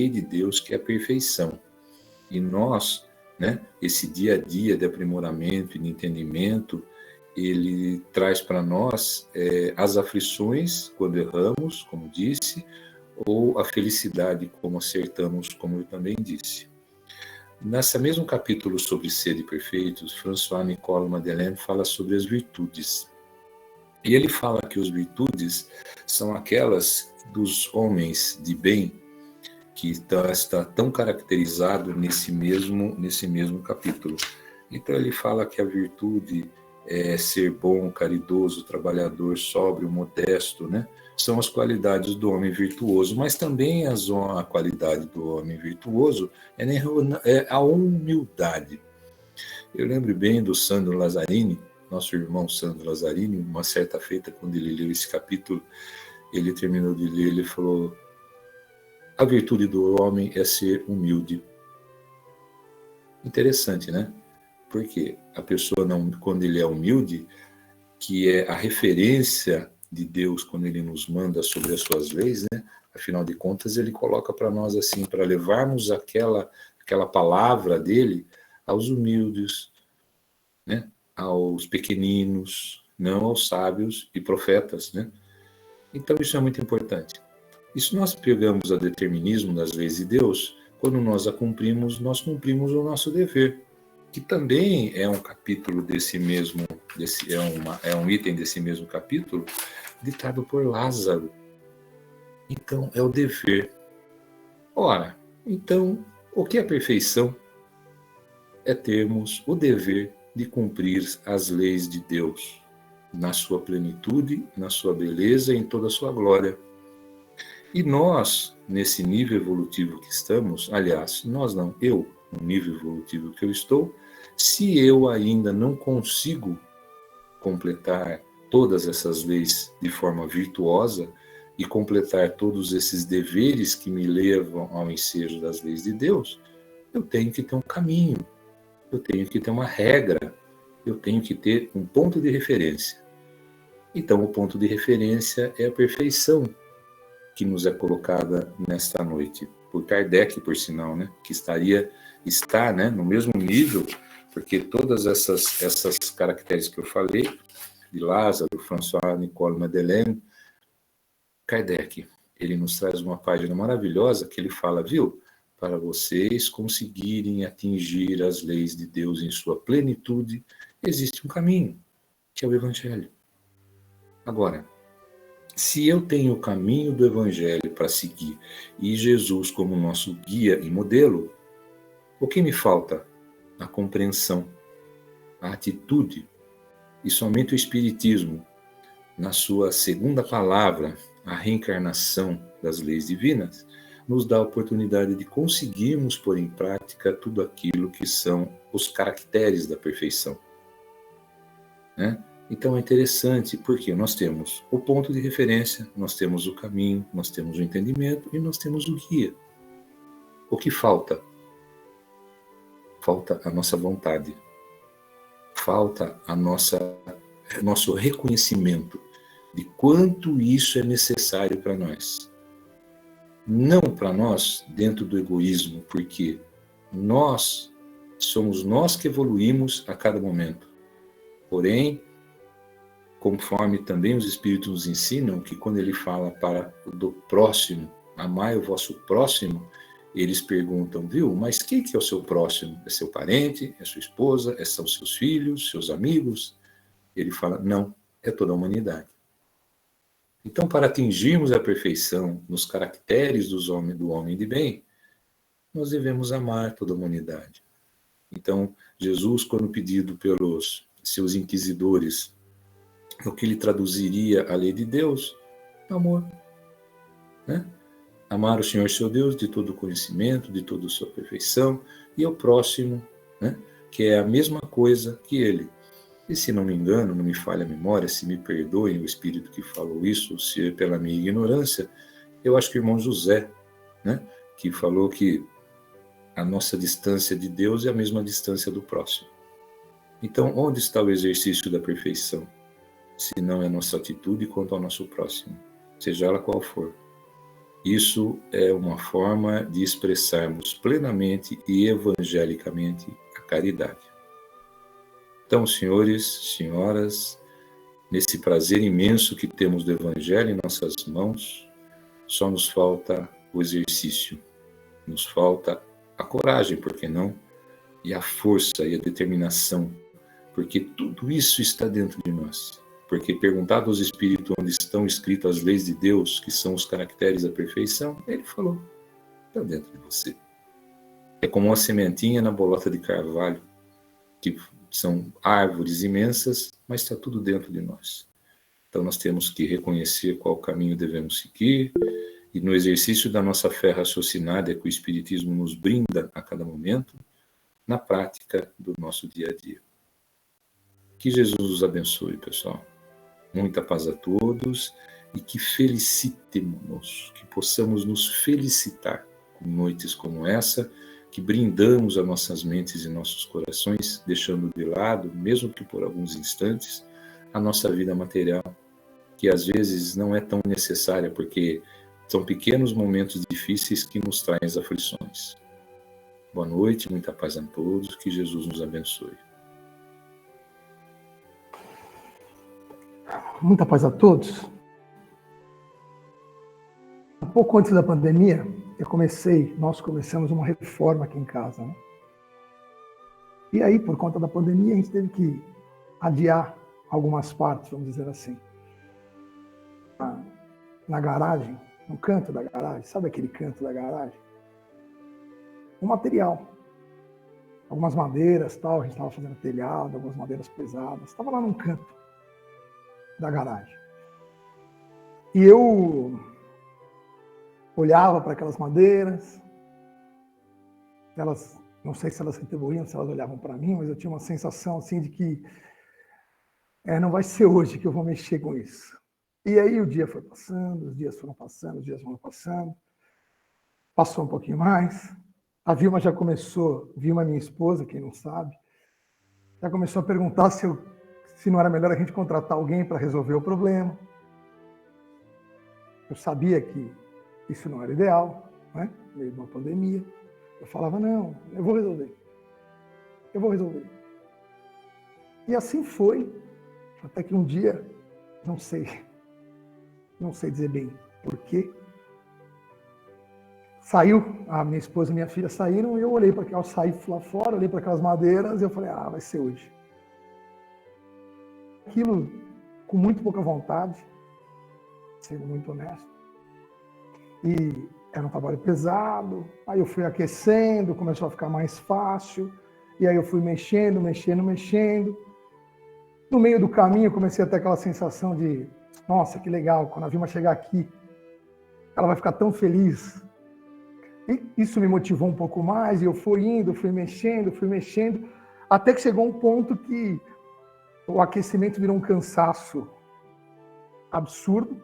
de Deus, que é a perfeição. E nós, né, esse dia a dia de aprimoramento e de entendimento, ele traz para nós as aflições quando erramos, como disse, ou a felicidade como acertamos, como eu também disse. Nesse mesmo capítulo sobre sede perfeitos, François-Nicolas Madeleine fala sobre as virtudes. E ele fala que as virtudes são aquelas dos homens de bem, que está tão caracterizado nesse mesmo capítulo. Então ele fala que a virtude é ser bom, caridoso, trabalhador, sóbrio, modesto, né? São as qualidades do homem virtuoso, mas também a qualidade do homem virtuoso é a humildade. Eu lembro bem do Sandro Lazzarini, nosso irmão Sandro Lazzarini, uma certa feita, quando ele leu esse capítulo, ele terminou de ler, ele falou: a virtude do homem é ser humilde. Interessante, né? Porque a pessoa, quando ele é humilde, que é a referência de Deus quando ele nos manda sobre as suas leis, né? Afinal de contas, ele coloca para nós assim, para levarmos aquela palavra dele aos humildes, né? Aos pequeninos, não aos sábios e profetas, né? Então isso é muito importante. E se nós pegamos o determinismo das leis de Deus, quando nós a cumprimos, nós cumprimos o nosso dever, que também é um capítulo é um item desse mesmo capítulo, ditado por Lázaro. Então, é o dever. Ora, então, o que é perfeição? É termos o dever de cumprir as leis de Deus. na sua plenitude, na sua beleza e em toda a sua glória. E nós, nesse nível evolutivo que estamos, aliás, nós não, eu, no nível evolutivo que eu estou, se eu ainda não consigo completar todas essas leis de forma virtuosa e completar todos esses deveres que me levam ao ensejo das leis de Deus, eu tenho que ter um caminho, eu tenho que ter uma regra, eu tenho que ter um ponto de referência. Então, o ponto de referência é a perfeição que nos é colocada nesta noite, por Kardec, por sinal, né? Que está, né, no mesmo nível, porque todas essas caracteres que eu falei, de Lázaro, François, Nicole, Madeleine, Kardec, ele nos traz uma página maravilhosa que ele fala, viu? Para vocês conseguirem atingir as leis de Deus em sua plenitude, existe um caminho, que é o Evangelho. Agora, se eu tenho o caminho do Evangelho para seguir e Jesus como nosso guia e modelo, o que me falta? A compreensão, a atitude, e somente o Espiritismo, na sua segunda palavra, a reencarnação das leis divinas, nos dá a oportunidade de conseguirmos pôr em prática tudo aquilo que são os caracteres da perfeição. Né? Então é interessante porque nós temos o ponto de referência, nós temos o caminho, nós temos o entendimento e nós temos o guia. O que falta? Falta a nossa vontade. Falta nosso reconhecimento de quanto isso é necessário para nós. Não para nós dentro do egoísmo, porque somos nós que evoluímos a cada momento. Porém, conforme também os Espíritos nos ensinam, que quando ele fala para do próximo, amai o vosso próximo, eles perguntam, viu, mas quem que é o seu próximo? É seu parente? É sua esposa? São seus filhos? Seus amigos? Ele fala, não, é toda a humanidade. Então, para atingirmos a perfeição nos caracteres do homem de bem, nós devemos amar toda a humanidade. Então, Jesus, quando pedido pelos seus inquisidores, o que ele traduziria a lei de Deus? Amor. Né? Amar o Senhor seu Deus de todo o conhecimento, de toda a sua perfeição, e ao próximo, né? Que é a mesma coisa que ele. E se não me engano, não me falha a memória, se me perdoem o espírito que falou isso, se é pela minha ignorância, eu acho que o irmão José, né? Que falou que a nossa distância de Deus é a mesma distância do próximo. Então, onde está o exercício da perfeição? Se não é a nossa atitude quanto ao nosso próximo, seja ela qual for. Isso é uma forma de expressarmos plenamente e evangelicamente a caridade. Então, senhores, senhoras, nesse prazer imenso que temos do Evangelho em nossas mãos, só nos falta o exercício, nos falta a coragem, por que não? E a força e a determinação, porque tudo isso está dentro de nós. Porque perguntado aos Espíritos onde estão escritas as leis de Deus, que são os caracteres da perfeição, ele falou, está dentro de você. É como uma sementinha na bolota de carvalho, que são árvores imensas, mas está tudo dentro de nós. Então nós temos que reconhecer qual caminho devemos seguir, e no exercício da nossa fé raciocinada que o Espiritismo nos brinda a cada momento, na prática do nosso dia a dia. Que Jesus os abençoe, pessoal. Muita paz a todos e que felicitemos-nos, que possamos nos felicitar com noites como essa, que brindamos as nossas mentes e nossos corações, deixando de lado, mesmo que por alguns instantes, a nossa vida material, que às vezes não é tão necessária, porque são pequenos momentos difíceis que nos trazem as aflições. Boa noite, muita paz a todos, que Jesus nos abençoe. Muita paz a todos. Um pouco antes da pandemia, nós começamos uma reforma aqui em casa, né? E aí, por conta da pandemia, a gente teve que adiar algumas partes, vamos dizer assim. Na garagem, no canto da garagem, sabe aquele canto da garagem? Um material. Algumas madeiras, tal, a gente estava fazendo telhado, algumas madeiras pesadas, estava lá num canto. da garagem. E eu olhava para aquelas madeiras, elas, não sei se elas retribuíam, se elas olhavam para mim, mas eu tinha uma sensação assim de que não vai ser hoje que eu vou mexer com isso. E aí o dia foi passando, os dias foram passando, os dias foram passando, passou um pouquinho mais, a Vilma já começou, Vilma, minha esposa, quem não sabe, já começou a perguntar se não era melhor a gente contratar alguém para resolver o problema. Eu sabia que isso não era ideal, né? No meio de uma pandemia. Eu falava, não, eu vou resolver. Eu vou resolver. E assim foi, até que um dia, não sei dizer bem por quê, saiu, a minha esposa e minha filha saíram, e eu olhei para aquelas, saí lá fora, olhei para aquelas madeiras, e eu falei, vai ser hoje. Aquilo com muito pouca vontade, sendo muito honesto. E era um trabalho pesado, aí eu fui aquecendo, começou a ficar mais fácil, e aí eu fui mexendo. No meio do caminho eu comecei a ter aquela sensação de, nossa, que legal, quando a Vilma chegar aqui, ela vai ficar tão feliz. E isso me motivou um pouco mais, e eu fui indo, fui mexendo, até que chegou um ponto que o aquecimento virou um cansaço absurdo.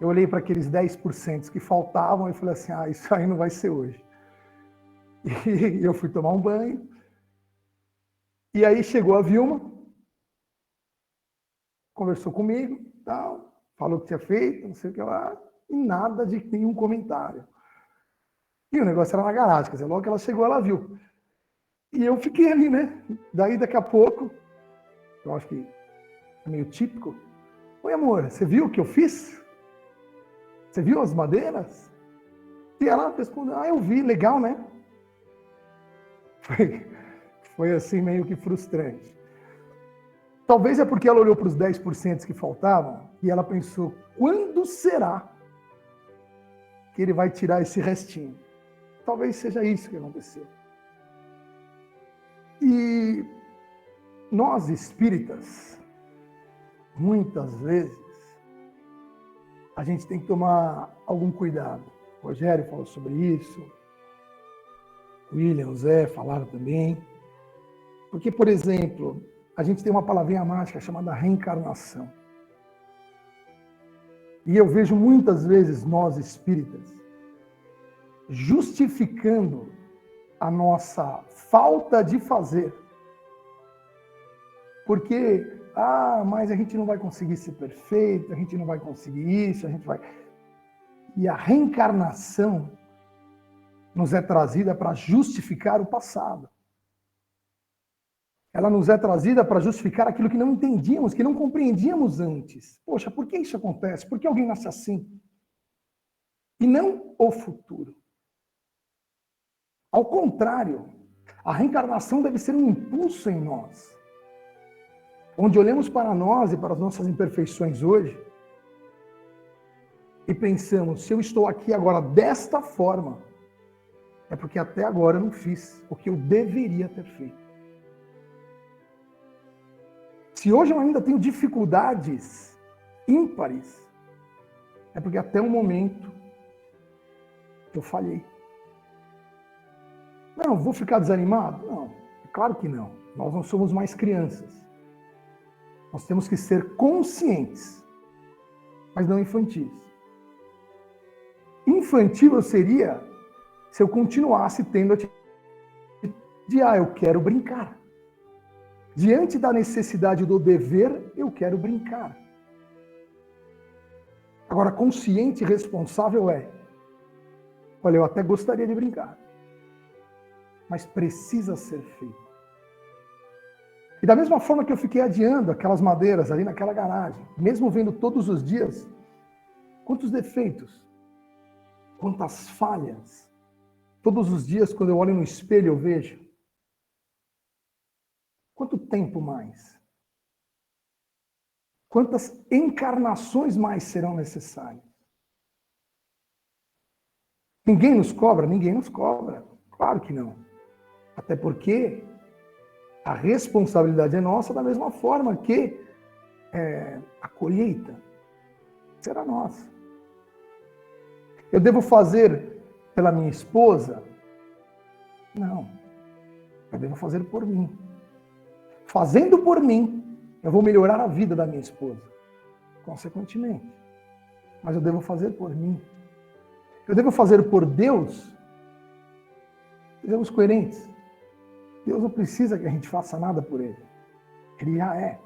Eu olhei para aqueles 10% que faltavam e falei assim, isso aí não vai ser hoje. E eu fui tomar um banho. E aí chegou a Vilma, conversou comigo, tal, falou o que tinha feito, não sei o que lá, e nada de nenhum comentário. E o negócio era na garagem, quer dizer, logo que ela chegou, ela viu. E eu fiquei ali, né? Daí, daqui a pouco, eu acho que é meio típico, oi, amor, você viu o que eu fiz? Você viu as madeiras? E ela respondeu, eu vi, legal, né? Foi assim meio que frustrante. Talvez é porque ela olhou para os 10% que faltavam e ela pensou, quando será que ele vai tirar esse restinho? Talvez seja isso que aconteceu. E nós espíritas, muitas vezes, a gente tem que tomar algum cuidado. O Rogério falou sobre isso, o William, o Zé falaram também. Porque, por exemplo, a gente tem uma palavrinha mágica chamada reencarnação. E eu vejo muitas vezes nós espíritas justificando a nossa falta de fazer. Porque, mas a gente não vai conseguir ser perfeito, a gente não vai conseguir isso, a gente vai... E a reencarnação nos é trazida para justificar o passado. Ela nos é trazida para justificar aquilo que não entendíamos, que não compreendíamos antes. Poxa, por que isso acontece? Por que alguém nasce assim? E não o futuro. Ao contrário, a reencarnação deve ser um impulso em nós, onde olhamos para nós e para as nossas imperfeições hoje e pensamos, se eu estou aqui agora desta forma, é porque até agora eu não fiz o que eu deveria ter feito. Se hoje eu ainda tenho dificuldades ímpares, é porque até o momento eu falhei. Não, vou ficar desanimado? Não, claro que não. Nós não somos mais crianças. Nós temos que ser conscientes, mas não infantis. Infantil eu seria se eu continuasse tendo a de eu quero brincar. Diante da necessidade do dever, eu quero brincar. Agora, consciente e responsável olha, eu até gostaria de brincar, mas precisa ser feito. E da mesma forma que eu fiquei adiando aquelas madeiras ali naquela garagem, mesmo vendo todos os dias, quantos defeitos, quantas falhas, todos os dias quando eu olho no espelho eu vejo, quanto tempo mais? Quantas encarnações mais serão necessárias? Ninguém nos cobra? Ninguém nos cobra. Claro que não. Até porque a responsabilidade é nossa da mesma forma que a colheita será nossa. Eu devo fazer pela minha esposa? Não. Eu devo fazer por mim. Fazendo por mim, eu vou melhorar a vida da minha esposa, consequentemente. Mas eu devo fazer por mim. Eu devo fazer por Deus? Sejamos coerentes. Deus não precisa que a gente faça nada por Ele. Ele já é.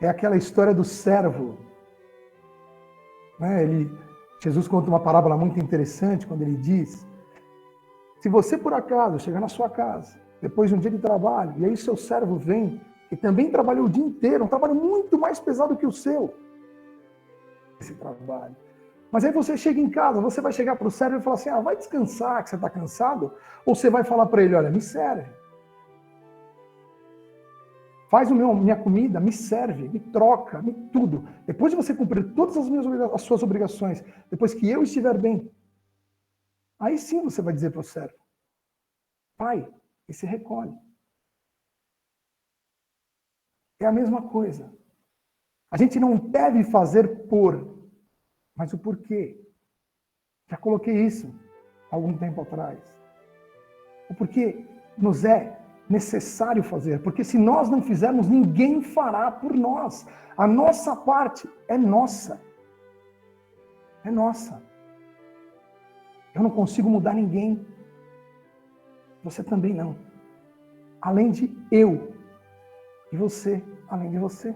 É aquela história do servo. Né? Jesus conta uma parábola muito interessante quando ele diz: se você por acaso chegar na sua casa, depois de um dia de trabalho, e aí seu servo vem, que também trabalhou o dia inteiro, um trabalho muito mais pesado que o seu, esse trabalho. Mas aí você chega em casa, você vai chegar para o servo e falar assim: vai descansar, que você está cansado? Ou você vai falar para ele: olha, me serve. Faz minha comida, me serve, me troca, me tudo. Depois de você cumprir todas as suas obrigações, depois que eu estiver bem, aí sim você vai dizer para o servo: pai, e se recolhe. É a mesma coisa. A gente não deve fazer mas o porquê. Já coloquei isso há algum tempo atrás. O porquê nos é necessário fazer, porque se nós não fizermos, ninguém fará por nós. A nossa parte é nossa. É nossa. Eu não consigo mudar ninguém. Você também não. Além de eu. E você, além de você.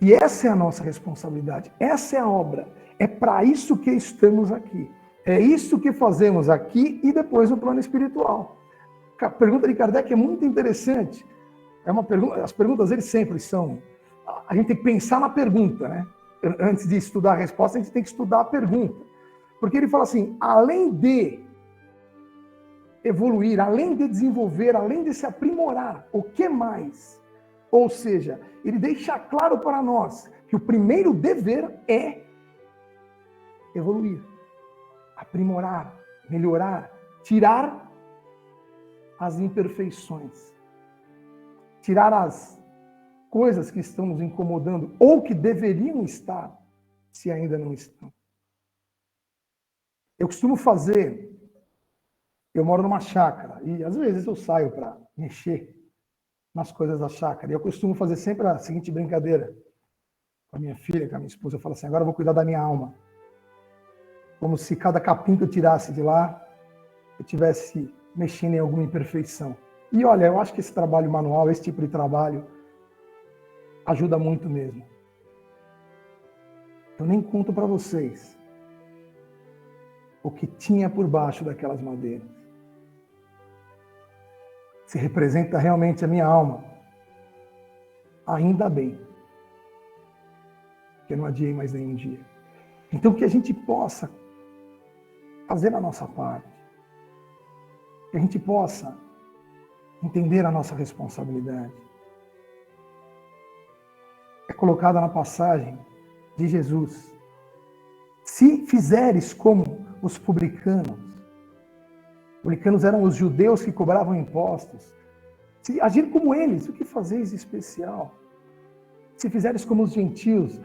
E essa é a nossa responsabilidade. Essa é a obra. É para isso que estamos aqui. É isso que fazemos aqui e depois no plano espiritual. A pergunta de Kardec é muito interessante. É uma pergunta, as perguntas eles sempre são... A gente tem que pensar na pergunta, né? Antes de estudar a resposta, a gente tem que estudar a pergunta. Porque ele fala assim: além de evoluir, além de desenvolver, além de se aprimorar, o que mais? Ou seja, ele deixa claro para nós que o primeiro dever é evoluir, aprimorar, melhorar, tirar as imperfeições, tirar as coisas que estão nos incomodando ou que deveriam estar, se ainda não estão. Eu costumo fazer, eu moro numa chácara e às vezes eu saio para mexer nas coisas da chácara. E eu costumo fazer sempre a seguinte brincadeira com a minha filha, com a minha esposa. Eu falo assim: agora eu vou cuidar da minha alma. Como se cada capim que eu tirasse de lá, eu tivesse mexendo em alguma imperfeição. E olha, eu acho que esse trabalho manual, esse tipo de trabalho, ajuda muito mesmo. Eu nem conto para vocês o que tinha por baixo daquelas madeiras. Se representa realmente a minha alma. Ainda bem que eu não adiei mais nenhum dia. Então que a gente possa fazer a nossa parte. Que a gente possa entender a nossa responsabilidade. É colocada na passagem de Jesus: se fizeres como os publicanos eram os judeus que cobravam impostos. Se agir como eles, o que fazeis de especial? Se fizeres como os gentios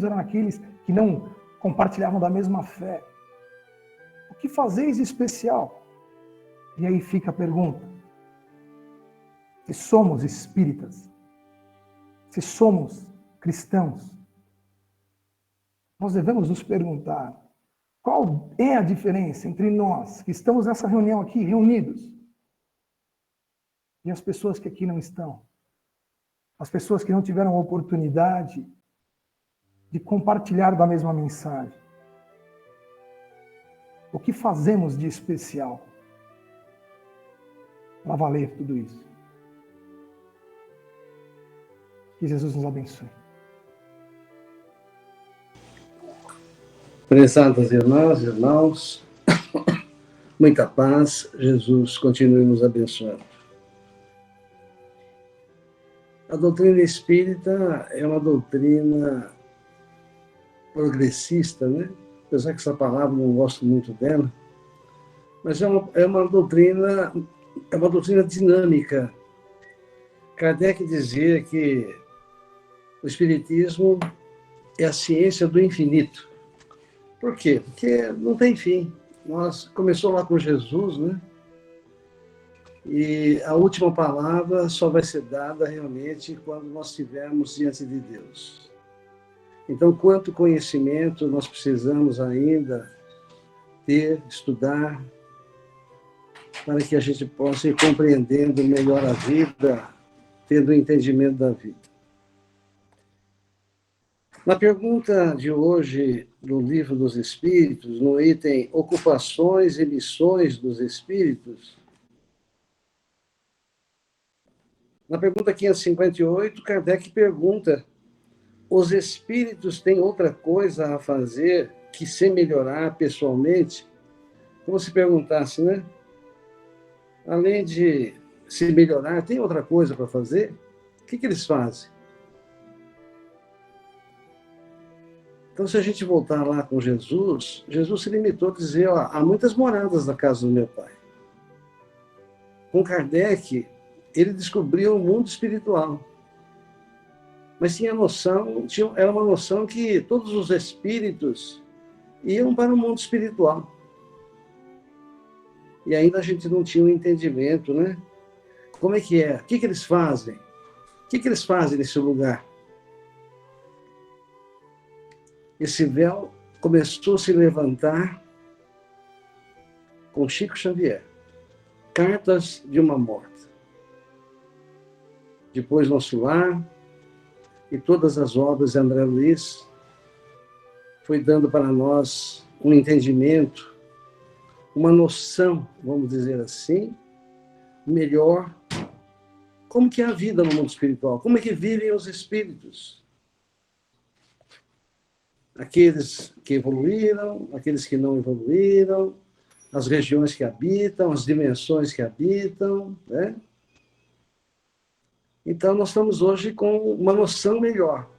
eram aqueles que não compartilhavam da mesma fé. O que fazeis de especial? E aí fica a pergunta: se somos espíritas, se somos cristãos, nós devemos nos perguntar: qual é a diferença entre nós que estamos nessa reunião aqui, reunidos, e as pessoas que aqui não estão? As pessoas que não tiveram a oportunidade de compartilhar da mesma mensagem. O que fazemos de especial para valer tudo isso? Que Jesus nos abençoe. Prezadas irmãs e irmãos, muita paz, Jesus continue nos abençoando. A doutrina espírita é uma doutrina progressista, né? Apesar que essa palavra não gosto muito dela, mas é uma doutrina dinâmica. Kardec dizia que o Espiritismo é a ciência do infinito. Por quê? Porque não tem fim. Começou lá com Jesus, né? E a última palavra só vai ser dada realmente quando nós estivermos diante de Deus. Então, quanto conhecimento nós precisamos ainda ter, estudar, para que a gente possa ir compreendendo melhor a vida, tendo o entendimento da vida. Na pergunta de hoje do Livro dos Espíritos, no item Ocupações e Missões dos Espíritos, na pergunta 558, Kardec pergunta: os espíritos têm outra coisa a fazer que se melhorar pessoalmente? Como se perguntasse, né? Além de se melhorar, tem outra coisa para fazer? O que eles fazem? Então, se a gente voltar lá com Jesus, Jesus se limitou a dizer: ó, há muitas moradas na casa do meu Pai. Com Kardec, ele descobriu o mundo espiritual. Mas tinha noção, era uma noção que todos os espíritos iam para o mundo espiritual. E ainda a gente não tinha um entendimento, né? Como é que é? O que eles fazem? O que eles fazem nesse lugar? Esse véu começou a se levantar com Chico Xavier. Cartas de uma Morta. Depois Nosso Lar e todas as obras de André Luiz foi dando para nós um entendimento, uma noção, vamos dizer assim, melhor, como que é a vida no mundo espiritual, como é que vivem os espíritos. Aqueles que evoluíram, aqueles que não evoluíram, as regiões que habitam, as dimensões que habitam, né? Então, nós estamos hoje com uma noção melhor.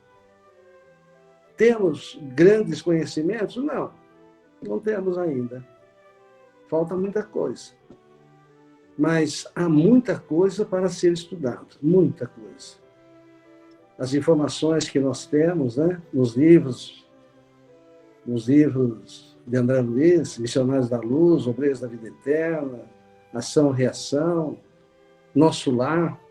Temos grandes conhecimentos? Não temos ainda. Falta muita coisa. Mas há muita coisa para ser estudado, muita coisa. As informações que nós temos, né, nos livros de André Luiz, Missionários da Luz, Obreiros da Vida Eterna, Ação e Reação, Nosso Lar.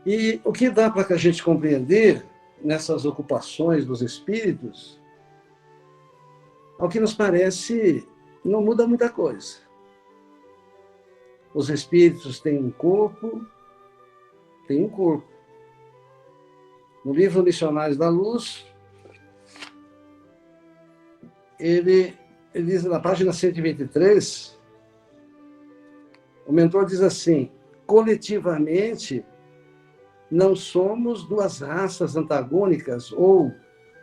E o que dá para que a gente compreender nessas ocupações dos espíritos, ao que nos parece, não muda muita coisa. Os espíritos têm um corpo. No livro Missionários da Luz, ele diz na página 123, o mentor diz assim: coletivamente, não somos duas raças antagônicas ou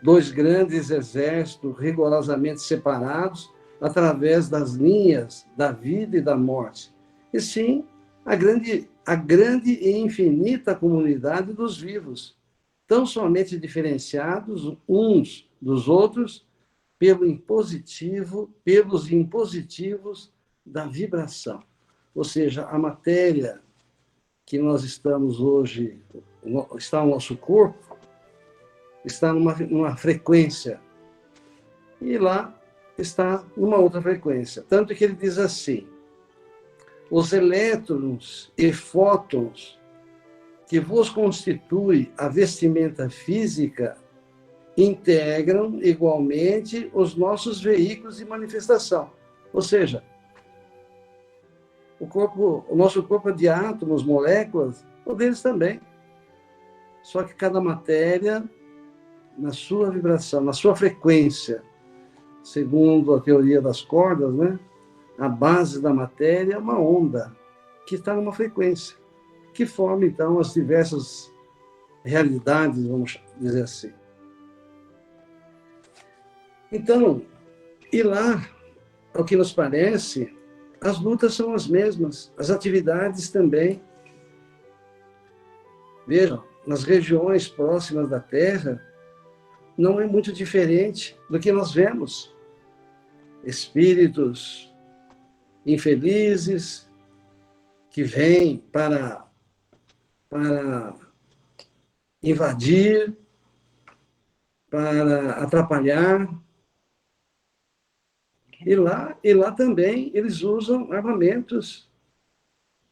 dois grandes exércitos rigorosamente separados através das linhas da vida e da morte, e sim a grande e infinita comunidade dos vivos, tão somente diferenciados uns dos outros pelos impositivos da vibração. Ou seja, a matéria que nós estamos hoje, está no nosso corpo, está numa frequência, e lá está numa outra frequência. Tanto que ele diz assim: os elétrons e fótons que vos constitui a vestimenta física integram igualmente os nossos veículos de manifestação. Ou seja, o nosso corpo é de átomos, moléculas, o deles também. Só que cada matéria, na sua vibração, na sua frequência, segundo a teoria das cordas, né? A base da matéria é uma onda que está numa frequência, que forma, então, as diversas realidades, vamos dizer assim. Então, e lá, ao que nos parece, as lutas são as mesmas, as atividades também. Vejam, nas regiões próximas da Terra, não é muito diferente do que nós vemos. Espíritos infelizes que vêm para para invadir, para atrapalhar. E lá também eles usam armamentos.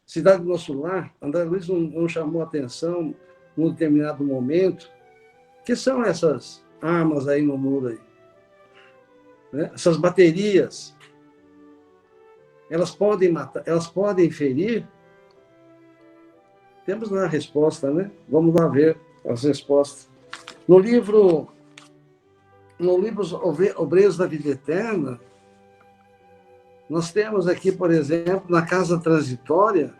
Cidade do Nosso Lar, André Luiz não chamou atenção num determinado momento. Que são essas armas aí no muro aí? Né? Essas baterias, elas podem matar, elas podem ferir? Temos lá a resposta, né? Vamos lá ver as respostas. No livro Obreiros da Vida Eterna, nós temos aqui, por exemplo, na casa transitória,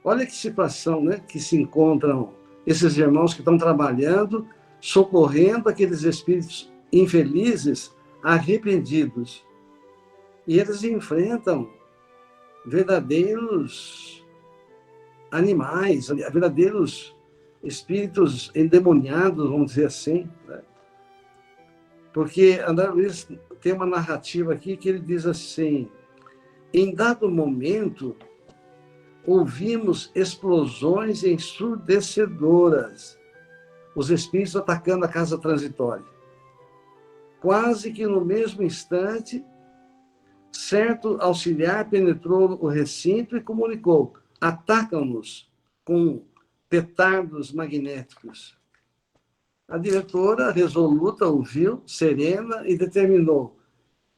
olha que situação, né? Que se encontram esses irmãos que estão trabalhando, socorrendo aqueles espíritos infelizes, arrependidos. E eles enfrentam verdadeiros animais, verdadeiros espíritos endemoniados, vamos dizer assim. Né? Porque André Luiz tem uma narrativa aqui que ele diz assim: em dado momento, ouvimos explosões ensurdecedoras, os espíritos atacando a casa transitória. Quase que no mesmo instante, certo auxiliar penetrou o recinto e comunicou: atacam-nos com petardos magnéticos. A diretora, resoluta, ouviu, serena, e determinou: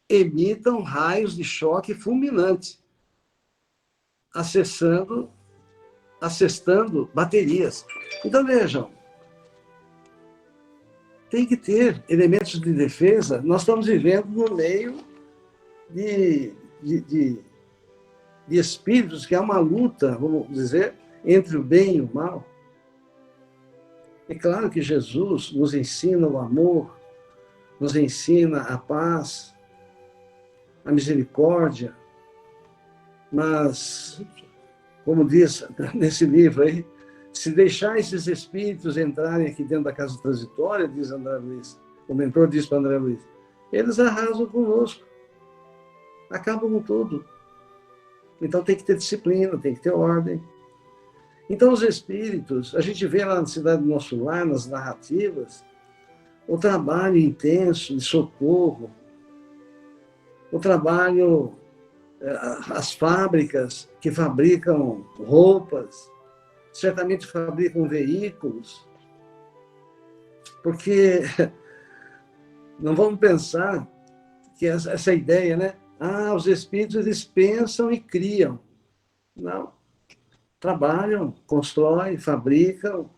emitam raios de choque fulminante, assestando baterias. Então, vejam, tem que ter elementos de defesa. Nós estamos vivendo no meio de espíritos, que há uma luta, vamos dizer, entre o bem e o mal. É claro que Jesus nos ensina o amor, nos ensina a paz, a misericórdia, mas, como diz nesse livro aí, se deixar esses espíritos entrarem aqui dentro da casa transitória, diz André Luiz, o mentor diz para André Luiz, eles arrasam conosco, acabam com tudo. Então tem que ter disciplina, tem que ter ordem. Então os espíritos, a gente vê lá na Cidade do Nosso Lar, nas narrativas, o trabalho intenso de socorro, o trabalho, as fábricas que fabricam roupas, certamente fabricam veículos, porque não vamos pensar que essa ideia, né? Os espíritos, eles pensam e criam. Não. Trabalham, constroem, fabricam.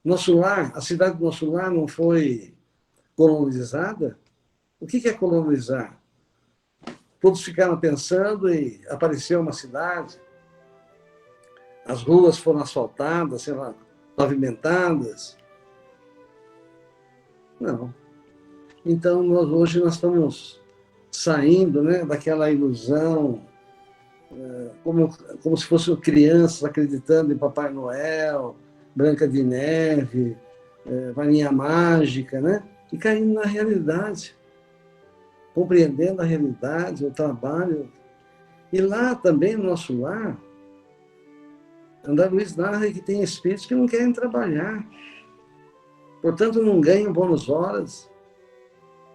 Nosso Lar, a Cidade do Nosso Lar não foi colonizada? O que é colonizar? Todos ficaram pensando e apareceu uma cidade, as ruas foram asfaltadas, sei lá, pavimentadas. Não. Então, hoje nós estamos saindo, né, daquela ilusão, como se fossem crianças acreditando em Papai Noel, Branca de Neve, Varinha Mágica, né? E caindo na realidade, compreendendo a realidade, o trabalho. E lá também, no Nosso Lar, André Luiz narra que tem espíritos que não querem trabalhar, portanto não ganham bônus horas,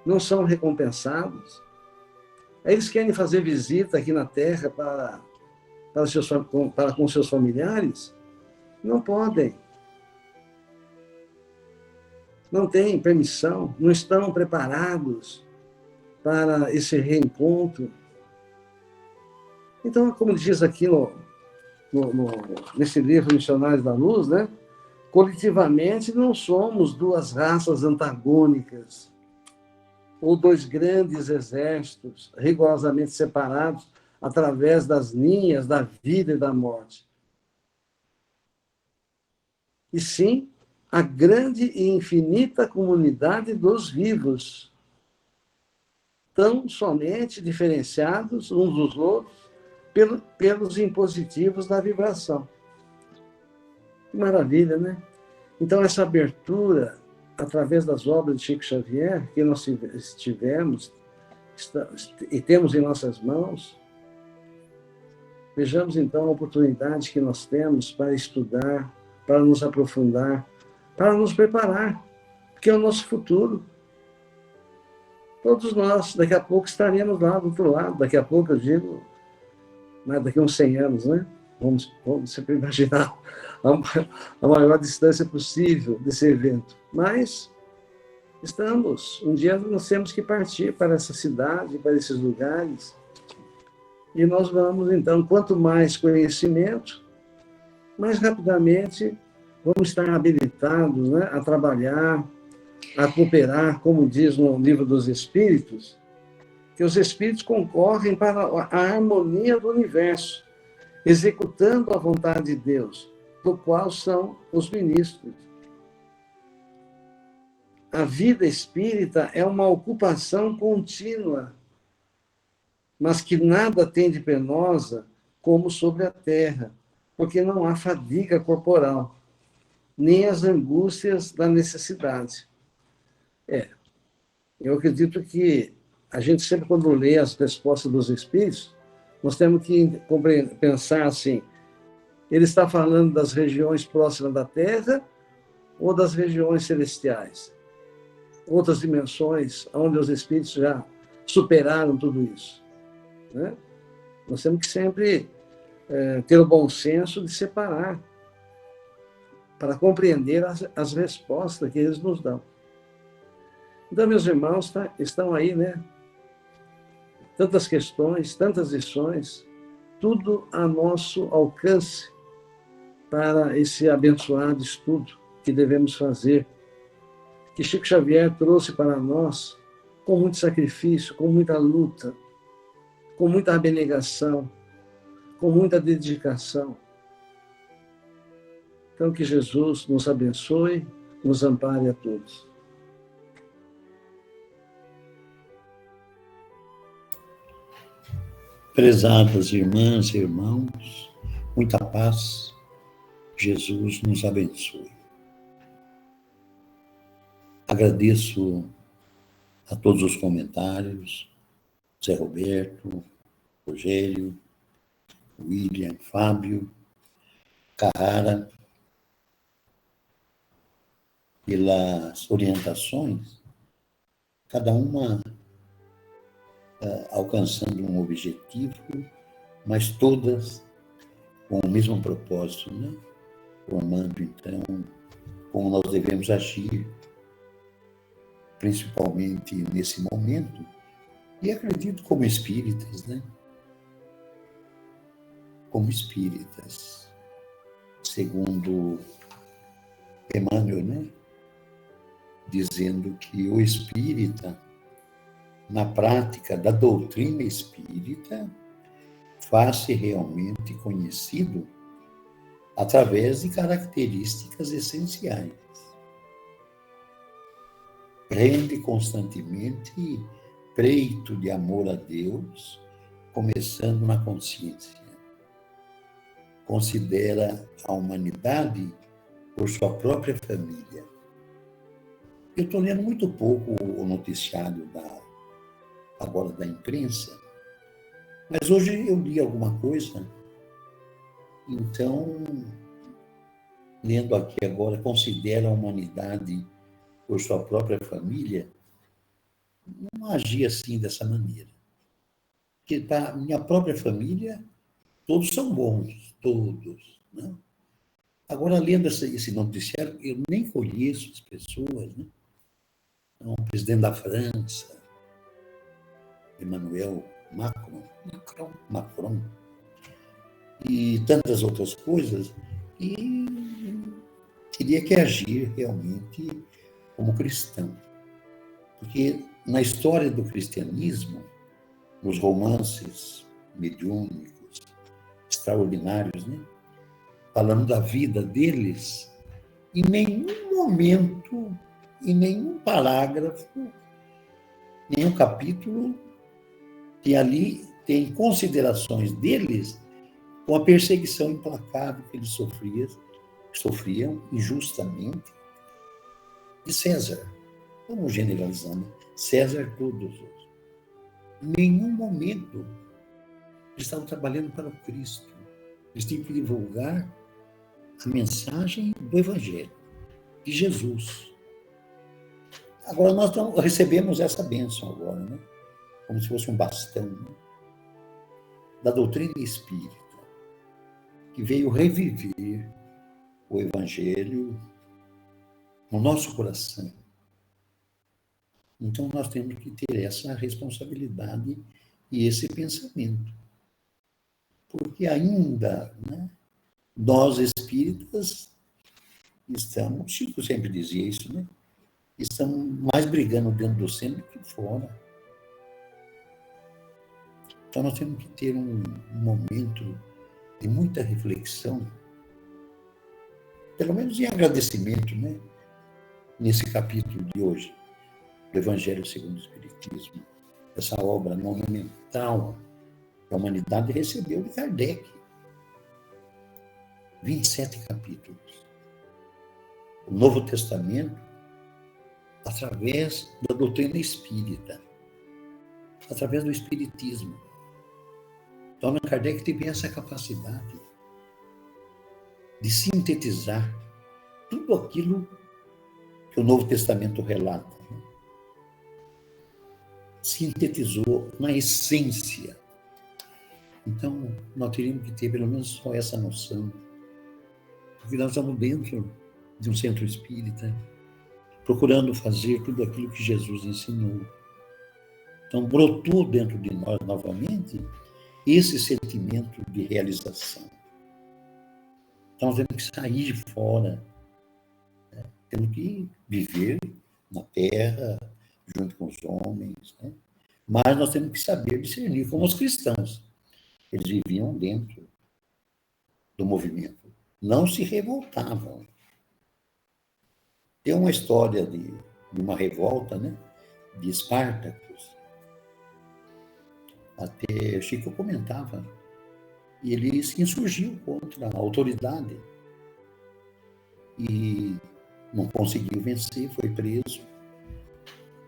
não são recompensados. Eles querem fazer visita aqui na Terra para com seus familiares? Não podem. Não têm permissão, não estão preparados para esse reencontro. Então, como diz aqui nesse livro Missionários da Luz, né? Coletivamente não somos duas raças antagônicas, ou dois grandes exércitos rigorosamente separados através das linhas da vida e da morte. E sim, a grande e infinita comunidade dos vivos, tão somente diferenciados uns dos outros pelos impositivos da vibração. Que maravilha, né? Então, essa abertura, através das obras de Chico Xavier, que nós tivemos e temos em nossas mãos, Vejamos, então, a oportunidade que nós temos para estudar, para nos aprofundar, para nos preparar, porque é o nosso futuro. Todos nós, daqui a pouco, estaremos lá do outro lado. Daqui a pouco, eu digo, mas daqui a uns 100 anos, né? Vamos sempre imaginar a maior distância possível desse evento. Mas um dia nós temos que partir para essa cidade, para esses lugares, e nós vamos, então, quanto mais conhecimento, mais rapidamente vamos estar habilitados, né, a trabalhar, a cooperar, como diz no Livro dos Espíritos, que os espíritos concorrem para a harmonia do universo, executando a vontade de Deus, do qual são os ministros. A vida espírita é uma ocupação contínua, mas que nada tem de penosa como sobre a terra, porque não há fadiga corporal, nem as angústias da necessidade. Eu acredito que a gente sempre, quando lê as respostas dos Espíritos, nós temos que pensar assim, ele está falando das regiões próximas da Terra ou das regiões celestiais? Outras dimensões, onde os Espíritos já superaram tudo isso, né? Nós temos que sempre ter o bom senso de separar, para compreender as respostas que eles nos dão. Então, meus irmãos, estão aí, né? Tantas questões, tantas lições, tudo a nosso alcance para esse abençoado estudo que devemos fazer, que Chico Xavier trouxe para nós com muito sacrifício, com muita luta, com muita abnegação, com muita dedicação. Então, que Jesus nos abençoe, nos ampare a todos. Prezadas irmãs e irmãos, muita paz, Jesus nos abençoe. Agradeço a todos os comentários, Zé Roberto, Rogério, William, Fábio, Carrara, pelas orientações, cada uma alcançando um objetivo, mas todas com o mesmo propósito, né? Formando, então, como nós devemos agir, principalmente nesse momento, e acredito como espíritas, né? Como espíritas, segundo Emmanuel, né? Dizendo que o espírita, na prática da doutrina espírita, faz-se realmente conhecido através de características essenciais. Rende constantemente preito de amor a Deus, começando na consciência. Considera a humanidade por sua própria família. Eu estou lendo muito pouco o noticiário agora da imprensa, mas hoje eu li alguma coisa, então, lendo aqui agora, considera a humanidade por sua própria família, não agir assim, dessa maneira. Porque para minha própria família, todos são bons, todos, né? Agora, lendo esse noticiário, eu nem conheço as pessoas, né? Então, o presidente da França, Emmanuel Macron, e tantas outras coisas, e teria que agir realmente como cristão. Porque na história do cristianismo, nos romances mediúnicos, extraordinários, né? Falando da vida deles, em nenhum momento, em nenhum parágrafo, nenhum capítulo, que ali tem considerações deles com a perseguição implacável que eles sofriam injustamente de César. Vamos generalizando, César todos. Em nenhum momento Eles estavam trabalhando para o Cristo. Eles tinham que divulgar a mensagem do Evangelho, de Jesus. Agora nós recebemos essa bênção agora, né? Como se fosse um bastão, né? Da doutrina espírita, que veio reviver o Evangelho no nosso coração. Então nós temos que ter essa responsabilidade e esse pensamento. Porque ainda, né, nós espíritas estamos, Chico sempre dizia isso, né? Estamos mais brigando dentro do centro do que fora. Então nós temos que ter um momento de muita reflexão, pelo menos em agradecimento, né? Nesse capítulo de hoje, do Evangelho segundo o Espiritismo, essa obra monumental que a humanidade recebeu de Kardec. 27 capítulos. O Novo Testamento, através da doutrina espírita, através do Espiritismo. Então, Allan Kardec teve essa capacidade de sintetizar tudo aquilo que o Novo Testamento relata. Né? Sintetizou na essência. Então, nós teríamos que ter pelo menos só essa noção. Porque nós estamos dentro de um centro espírita, procurando fazer tudo aquilo que Jesus ensinou. Então, brotou dentro de nós novamente esse sentimento de realização. Então, nós temos que sair fora, né? Temos que viver na terra, junto com os homens, né? Mas nós temos que saber discernir, como os cristãos. Eles viviam dentro do movimento, não se revoltavam. Tem uma história de uma revolta, né, de Espartacus. Até Chico comentava. E ele se insurgiu contra a autoridade. E não conseguiu vencer, foi preso.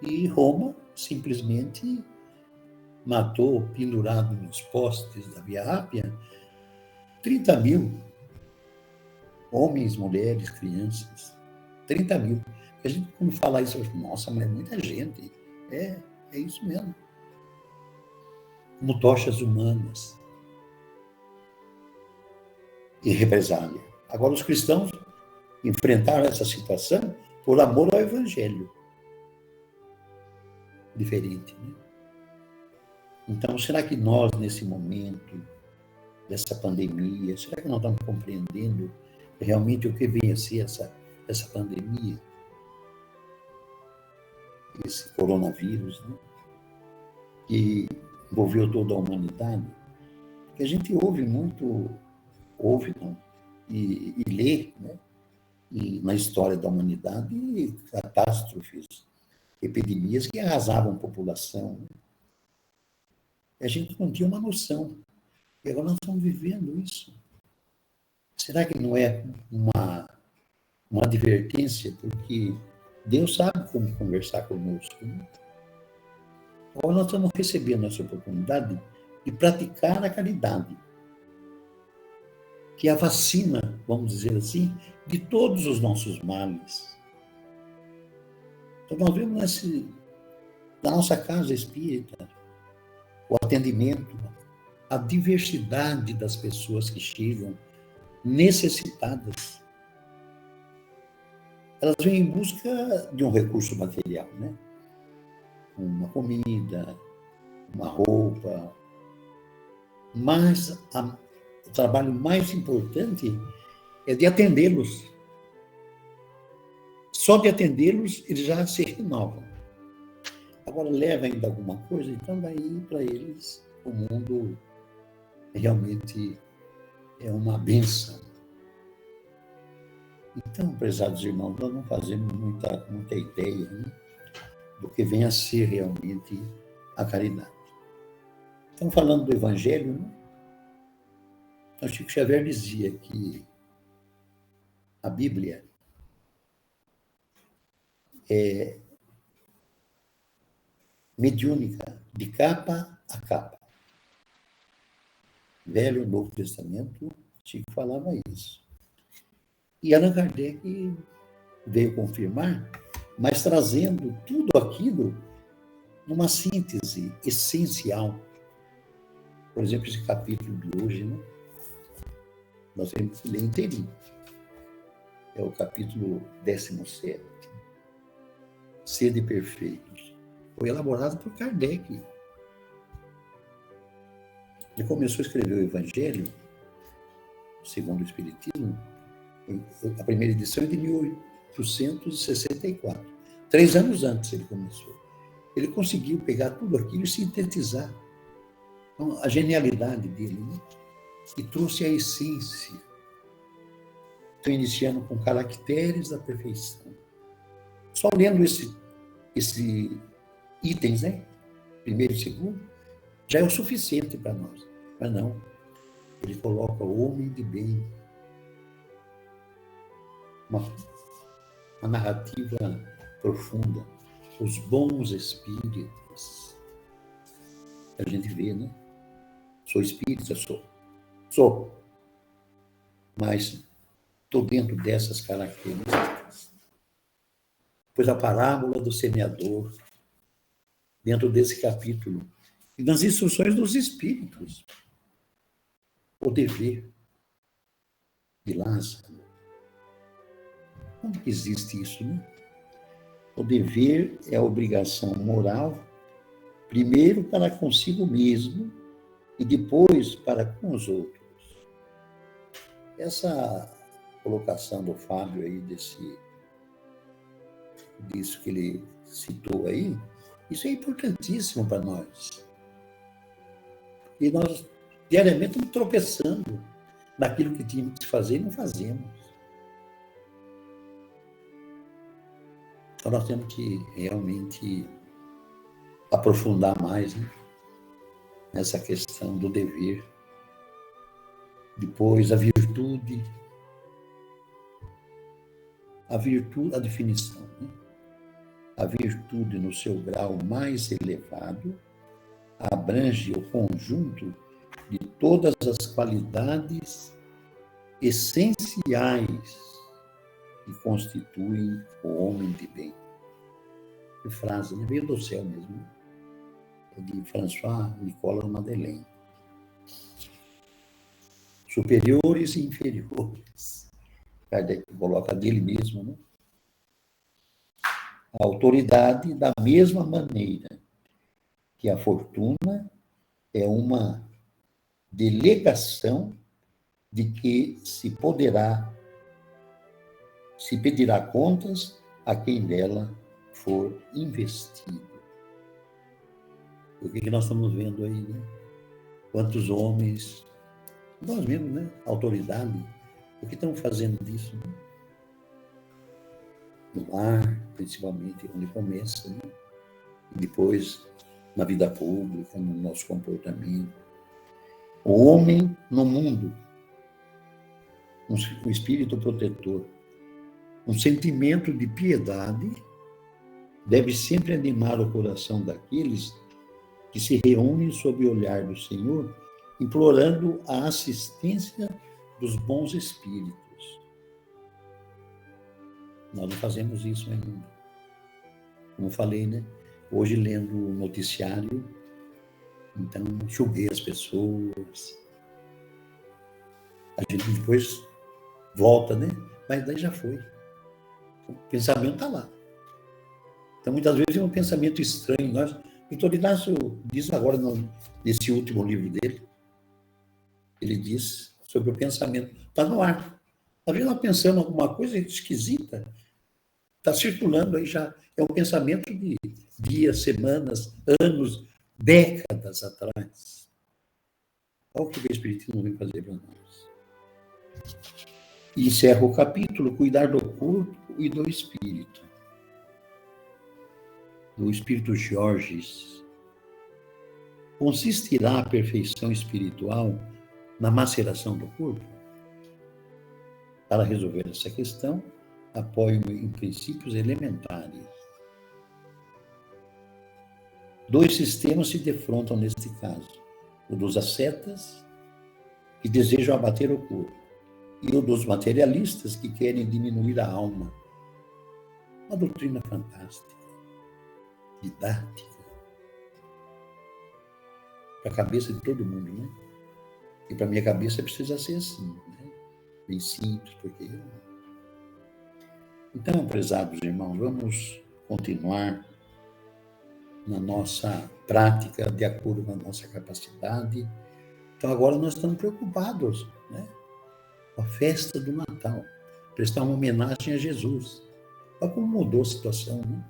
E Roma simplesmente matou, pendurado nos postes da Via Ápia, 30 mil homens, mulheres, crianças. 30 mil. A gente, quando fala isso, nossa, mas é muita gente. É isso mesmo. Como tochas humanas. E represália. Agora, os cristãos enfrentaram essa situação por amor ao Evangelho. Diferente, né? Então, será que nós, nesse momento dessa pandemia, será que nós estamos compreendendo realmente o que vem a ser essa pandemia? Esse coronavírus, né? Que envolveu toda a humanidade. Que a gente ouve muito, não, e lê, né? E na história da humanidade, catástrofes, epidemias que arrasavam a população. Né? A gente não tinha uma noção. E agora nós estamos vivendo isso. Será que não é uma advertência? Porque Deus sabe como conversar conosco. Né? Agora nós estamos recebendo essa oportunidade de praticar a caridade. Que é a vacina, vamos dizer assim, de todos os nossos males. Então nós vemos na nossa casa espírita, o atendimento, a diversidade das pessoas que chegam necessitadas. Elas vêm em busca de um recurso material, né? Uma comida, uma roupa. Mas o trabalho mais importante é de atendê-los. Só de atendê-los, eles já se renovam. Agora, leva ainda alguma coisa, então daí, para eles, o mundo realmente é uma bênção. Então, prezados irmãos, nós não fazemos muita ideia, né, do que vem a ser realmente a caridade. Então, falando do Evangelho, né, o Chico Xavier dizia que a Bíblia é mediúnica, de capa a capa. Velho e Novo Testamento, Chico falava isso. E Allan Kardec veio confirmar, mas trazendo tudo aquilo numa síntese essencial. Por exemplo, esse capítulo de hoje, né? Nós temos que ler inteirinho. É o capítulo 17. Sede perfeitos. Foi elaborado por Kardec. Ele começou a escrever o Evangelho, segundo o Espiritismo, a primeira edição é de 1864. 3 anos antes ele começou. Ele conseguiu pegar tudo aquilo e sintetizar. Então, a genialidade dele, né? E trouxe a essência. Estou iniciando com caracteres da perfeição. Só lendo esse itens, né? Primeiro e segundo, já é o suficiente para nós. Mas não. Ele coloca o homem de bem. Uma narrativa profunda. Os bons espíritos. A gente vê, né? Sou espírita, sou. Mas estou dentro dessas características. Pois a parábola do semeador, dentro desse capítulo, e nas instruções dos espíritos, o dever de Lázaro. Como que existe isso, né? O dever é a obrigação moral, primeiro para consigo mesmo e depois para com os outros. Essa colocação do Fábio aí, disso que ele citou aí, isso é importantíssimo para nós. E nós, diariamente, estamos tropeçando naquilo que tínhamos que fazer e não fazemos. Então, nós temos que realmente aprofundar mais, né, nessa questão do dever. Depois, a virtude, a definição, né? A virtude, no seu grau mais elevado, abrange o conjunto de todas as qualidades essenciais que constituem o homem de bem. Que frase, né? Veio do céu mesmo, né? É de François Nicolas Madeleine. Superiores e inferiores. Kardec coloca dele mesmo, né? A autoridade, da mesma maneira que a fortuna é uma delegação de que se pedirá contas a quem dela for investido. O que nós estamos vendo aí, né? Quantos homens, nós mesmos, né? Autoridade, o que estão fazendo disso, né? No lar, principalmente, onde começa, né? E depois na vida pública, no nosso comportamento. O homem no mundo, um espírito protetor, um sentimento de piedade deve sempre animar o coração daqueles que se reúnem sob o olhar do Senhor, implorando a assistência dos bons espíritos. Nós não fazemos isso ainda. Como eu falei, né? Hoje, lendo o noticiário, então, julguei as pessoas. A gente depois volta, né? Mas daí já foi. O pensamento está lá. Então, muitas vezes é um pensamento estranho. Vitor Inácio diz agora, nesse último livro dele, ele diz sobre o pensamento. Está no ar. Às vezes nós pensamos alguma coisa esquisita, está circulando aí já. É um pensamento de dias, semanas, anos, décadas atrás. Olha o que o Espiritismo vem fazer para nós. E encerra o capítulo, cuidar do corpo e do espírito. Do espírito Georges. Consistirá a perfeição espiritual na maceração do corpo? Para resolver essa questão, apoio-me em princípios elementares. 2 sistemas se defrontam neste caso: o dos ascetas que desejam abater o corpo, e o dos materialistas que querem diminuir a alma. Uma doutrina fantástica, didática, para a cabeça de todo mundo, né? E para a minha cabeça precisa ser assim, né? Bem simples, porque... Então, prezados irmãos, vamos continuar na nossa prática, de acordo com a nossa capacidade. Então, agora nós estamos preocupados, né? Com a festa do Natal, prestar uma homenagem a Jesus. Olha como mudou a situação, né?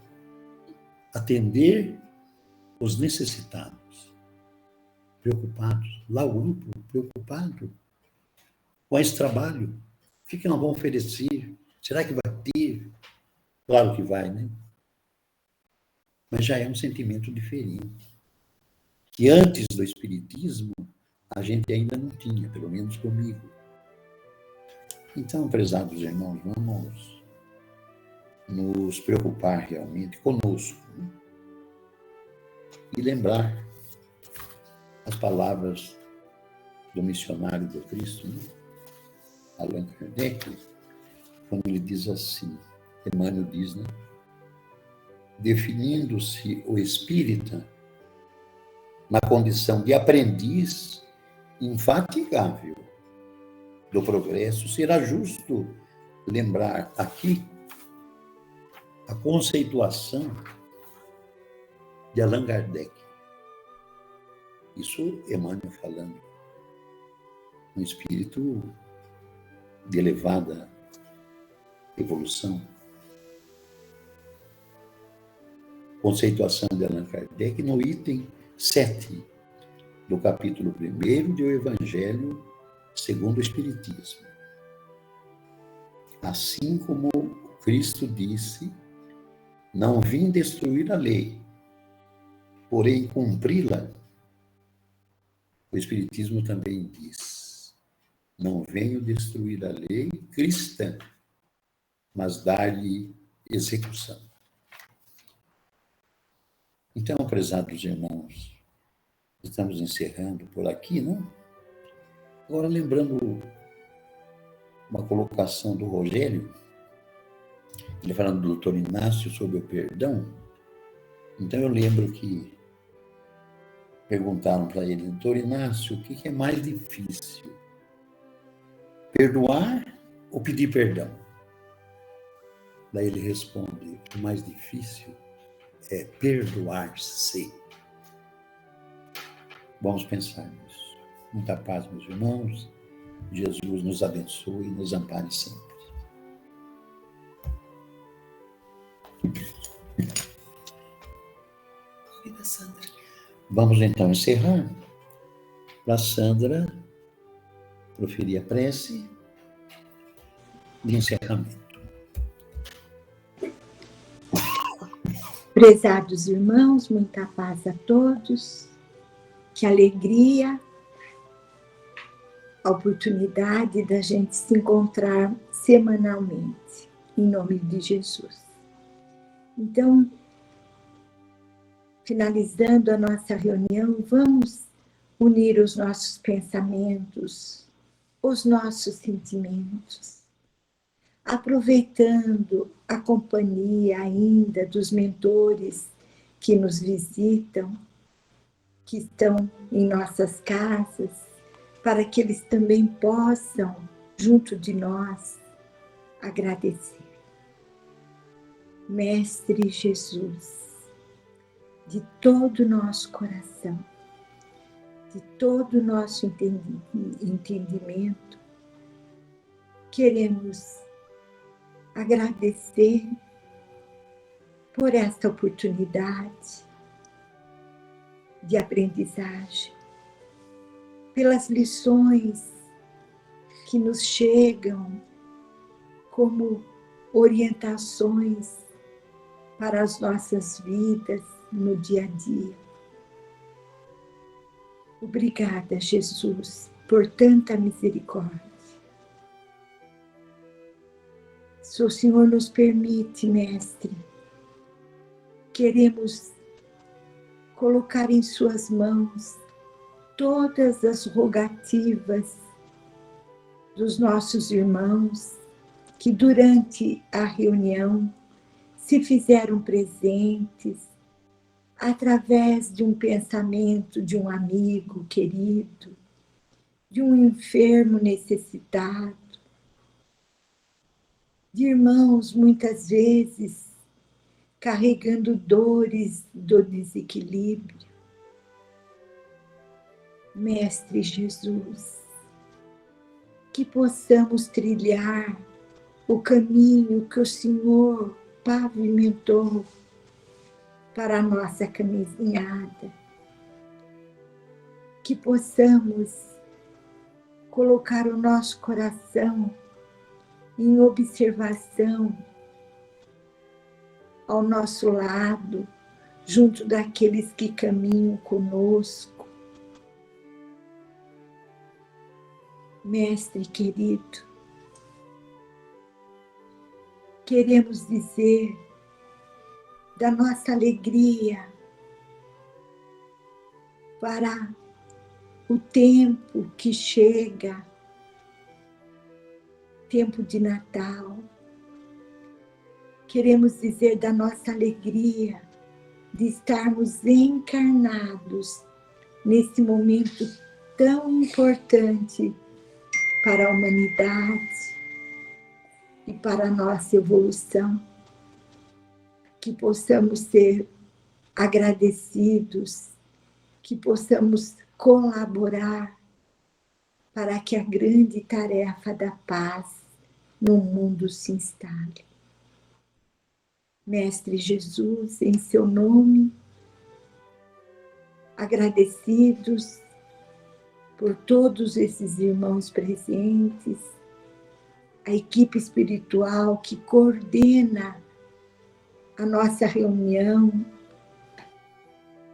Atender os necessitados, preocupados. Lá o grupo, preocupado com esse trabalho. O que nós vamos oferecer? Será que vai ter? Claro que vai, né? Mas já é um sentimento diferente. Que antes do Espiritismo, a gente ainda não tinha, pelo menos comigo. Então, prezados irmãos, vamos nos preocupar realmente conosco, né? E lembrar as palavras do missionário do Cristo, né? Allan Kardec, quando ele diz assim, Emmanuel diz, né? Definindo-se o espírita na condição de aprendiz infatigável do progresso, será justo lembrar aqui a conceituação de Allan Kardec. Isso Emmanuel falando, um espírito de elevada evolução. Conceituação de Allan Kardec no item 7 do capítulo 1 do Evangelho segundo o Espiritismo. Assim como Cristo disse, não vim destruir a lei, porém cumpri-la, o Espiritismo também diz, não venho destruir a lei cristã, mas dar-lhe execução. Então, prezados irmãos, estamos encerrando por aqui, não? Agora, lembrando uma colocação do Rogério, ele falando do doutor Inácio sobre o perdão. Então, eu lembro que perguntaram para ele, doutor Inácio, o que é mais difícil? Perdoar ou pedir perdão? Daí ele responde, o mais difícil é perdoar-se. Vamos pensar nisso. Muita paz, meus irmãos. Jesus nos abençoe e nos ampare sempre. Vamos então encerrar para a Sandra proferir a prece de encerramento. Prezados irmãos, muita paz a todos, que alegria, a oportunidade da gente se encontrar semanalmente, em nome de Jesus. Então, finalizando a nossa reunião, vamos unir os nossos pensamentos, os nossos sentimentos, aproveitando a companhia ainda dos mentores que nos visitam, que estão em nossas casas, para que eles também possam, junto de nós, agradecer. Mestre Jesus, de todo o nosso coração, de todo o nosso entendimento, queremos agradecer por esta oportunidade de aprendizagem, pelas lições que nos chegam como orientações para as nossas vidas no dia a dia. Obrigada, Jesus, por tanta misericórdia. Se o Senhor nos permite, Mestre, queremos colocar em suas mãos todas as rogativas dos nossos irmãos que durante a reunião se fizeram presentes através de um pensamento de um amigo querido, de um enfermo necessitado, de irmãos muitas vezes carregando dores do desequilíbrio. Mestre Jesus, que possamos trilhar o caminho que o Senhor pavimentou para a nossa caminhada, que possamos colocar o nosso coração em observação ao nosso lado, junto daqueles que caminham conosco. Mestre querido, queremos dizer da nossa alegria para o tempo que chega, tempo de Natal. Queremos dizer da nossa alegria de estarmos encarnados nesse momento tão importante para a humanidade e para a nossa evolução. Que possamos ser agradecidos, que possamos colaborar para que a grande tarefa da paz no mundo se instale. Mestre Jesus, em seu nome, agradecidos por todos esses irmãos presentes, a equipe espiritual que coordena a nossa reunião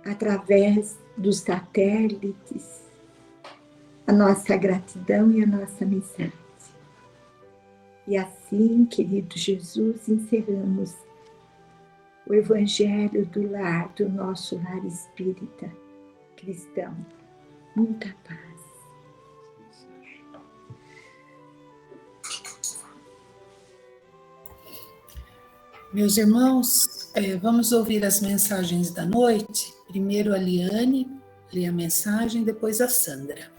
através dos satélites, a nossa gratidão e a nossa amizade. E assim, querido Jesus, encerramos o Evangelho do lar, do nosso lar espírita cristão. Muita paz. Meus irmãos, vamos ouvir as mensagens da noite. Primeiro a Liane lê a mensagem, depois a Sandra.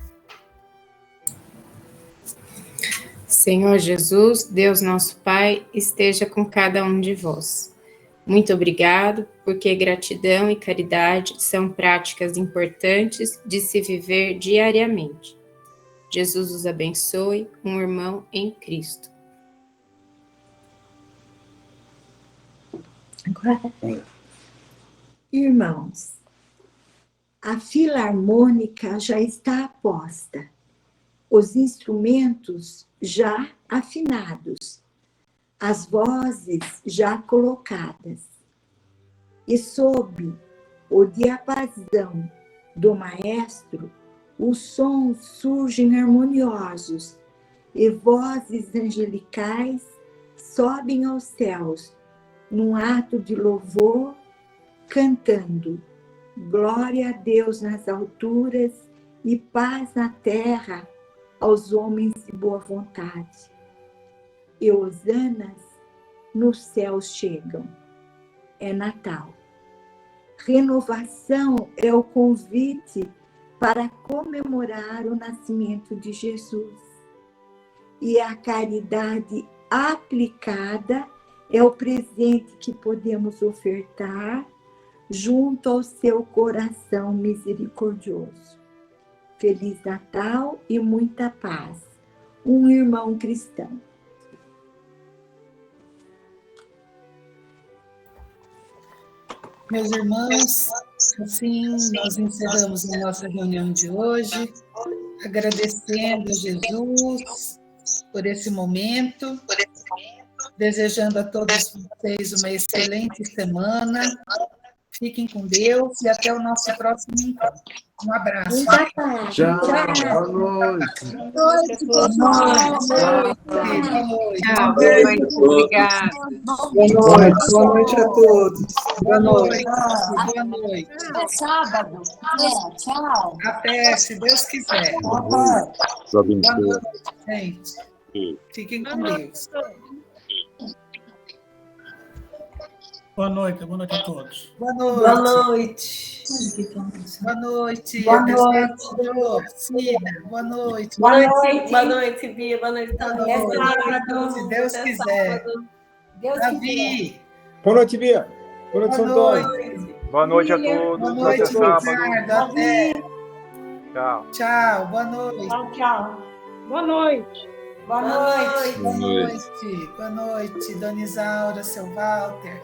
Senhor Jesus, Deus nosso Pai, esteja com cada um de vós. Muito obrigado, porque gratidão e caridade são práticas importantes de se viver diariamente. Jesus os abençoe, um irmão em Cristo. Irmãos, a filarmônica já está aposta, os instrumentos já afinados, as vozes já colocadas, e sob o diapasão do maestro, os sons surgem harmoniosos, e vozes angelicais sobem aos céus, num ato de louvor, cantando glória a Deus nas alturas e paz na terra aos homens de boa vontade. E hosanas nos céus chegam. É Natal. Renovação é o convite para comemorar o nascimento de Jesus. E a caridade aplicada é o presente que podemos ofertar junto ao seu coração misericordioso. Feliz Natal e muita paz. Um irmão cristão. Meus irmãos, assim nós encerramos a nossa reunião de hoje, agradecendo a Jesus por esse momento, desejando a todos vocês uma excelente semana. Fiquem com Deus e até o nosso próximo encontro. Um abraço. Tchau. Boa noite. Boa noite. Tchau. Obrigada. Boa noite a todos. Boa noite. Boa noite. Até sábado. Tchau. Até, se Deus quiser. Boa noite, gente. Fiquem com Deus. Boa noite a todos. Boa noite. Boa noite. Boa noite. Boa noite. Cida, boa noite. Boa noite. Boa noite, Bia. Boa noite, Tânia. Se Deus quiser. Davi. Boa noite, Bia. Boa noite, Antônio. Boa noite a todos. Boa noite, Até sábado. Ricardo. Até. Tchau. Tchau. Boa noite. Tchau. Boa noite. Boa noite. Boa noite. Boa noite, Dona Isaura, seu Walter.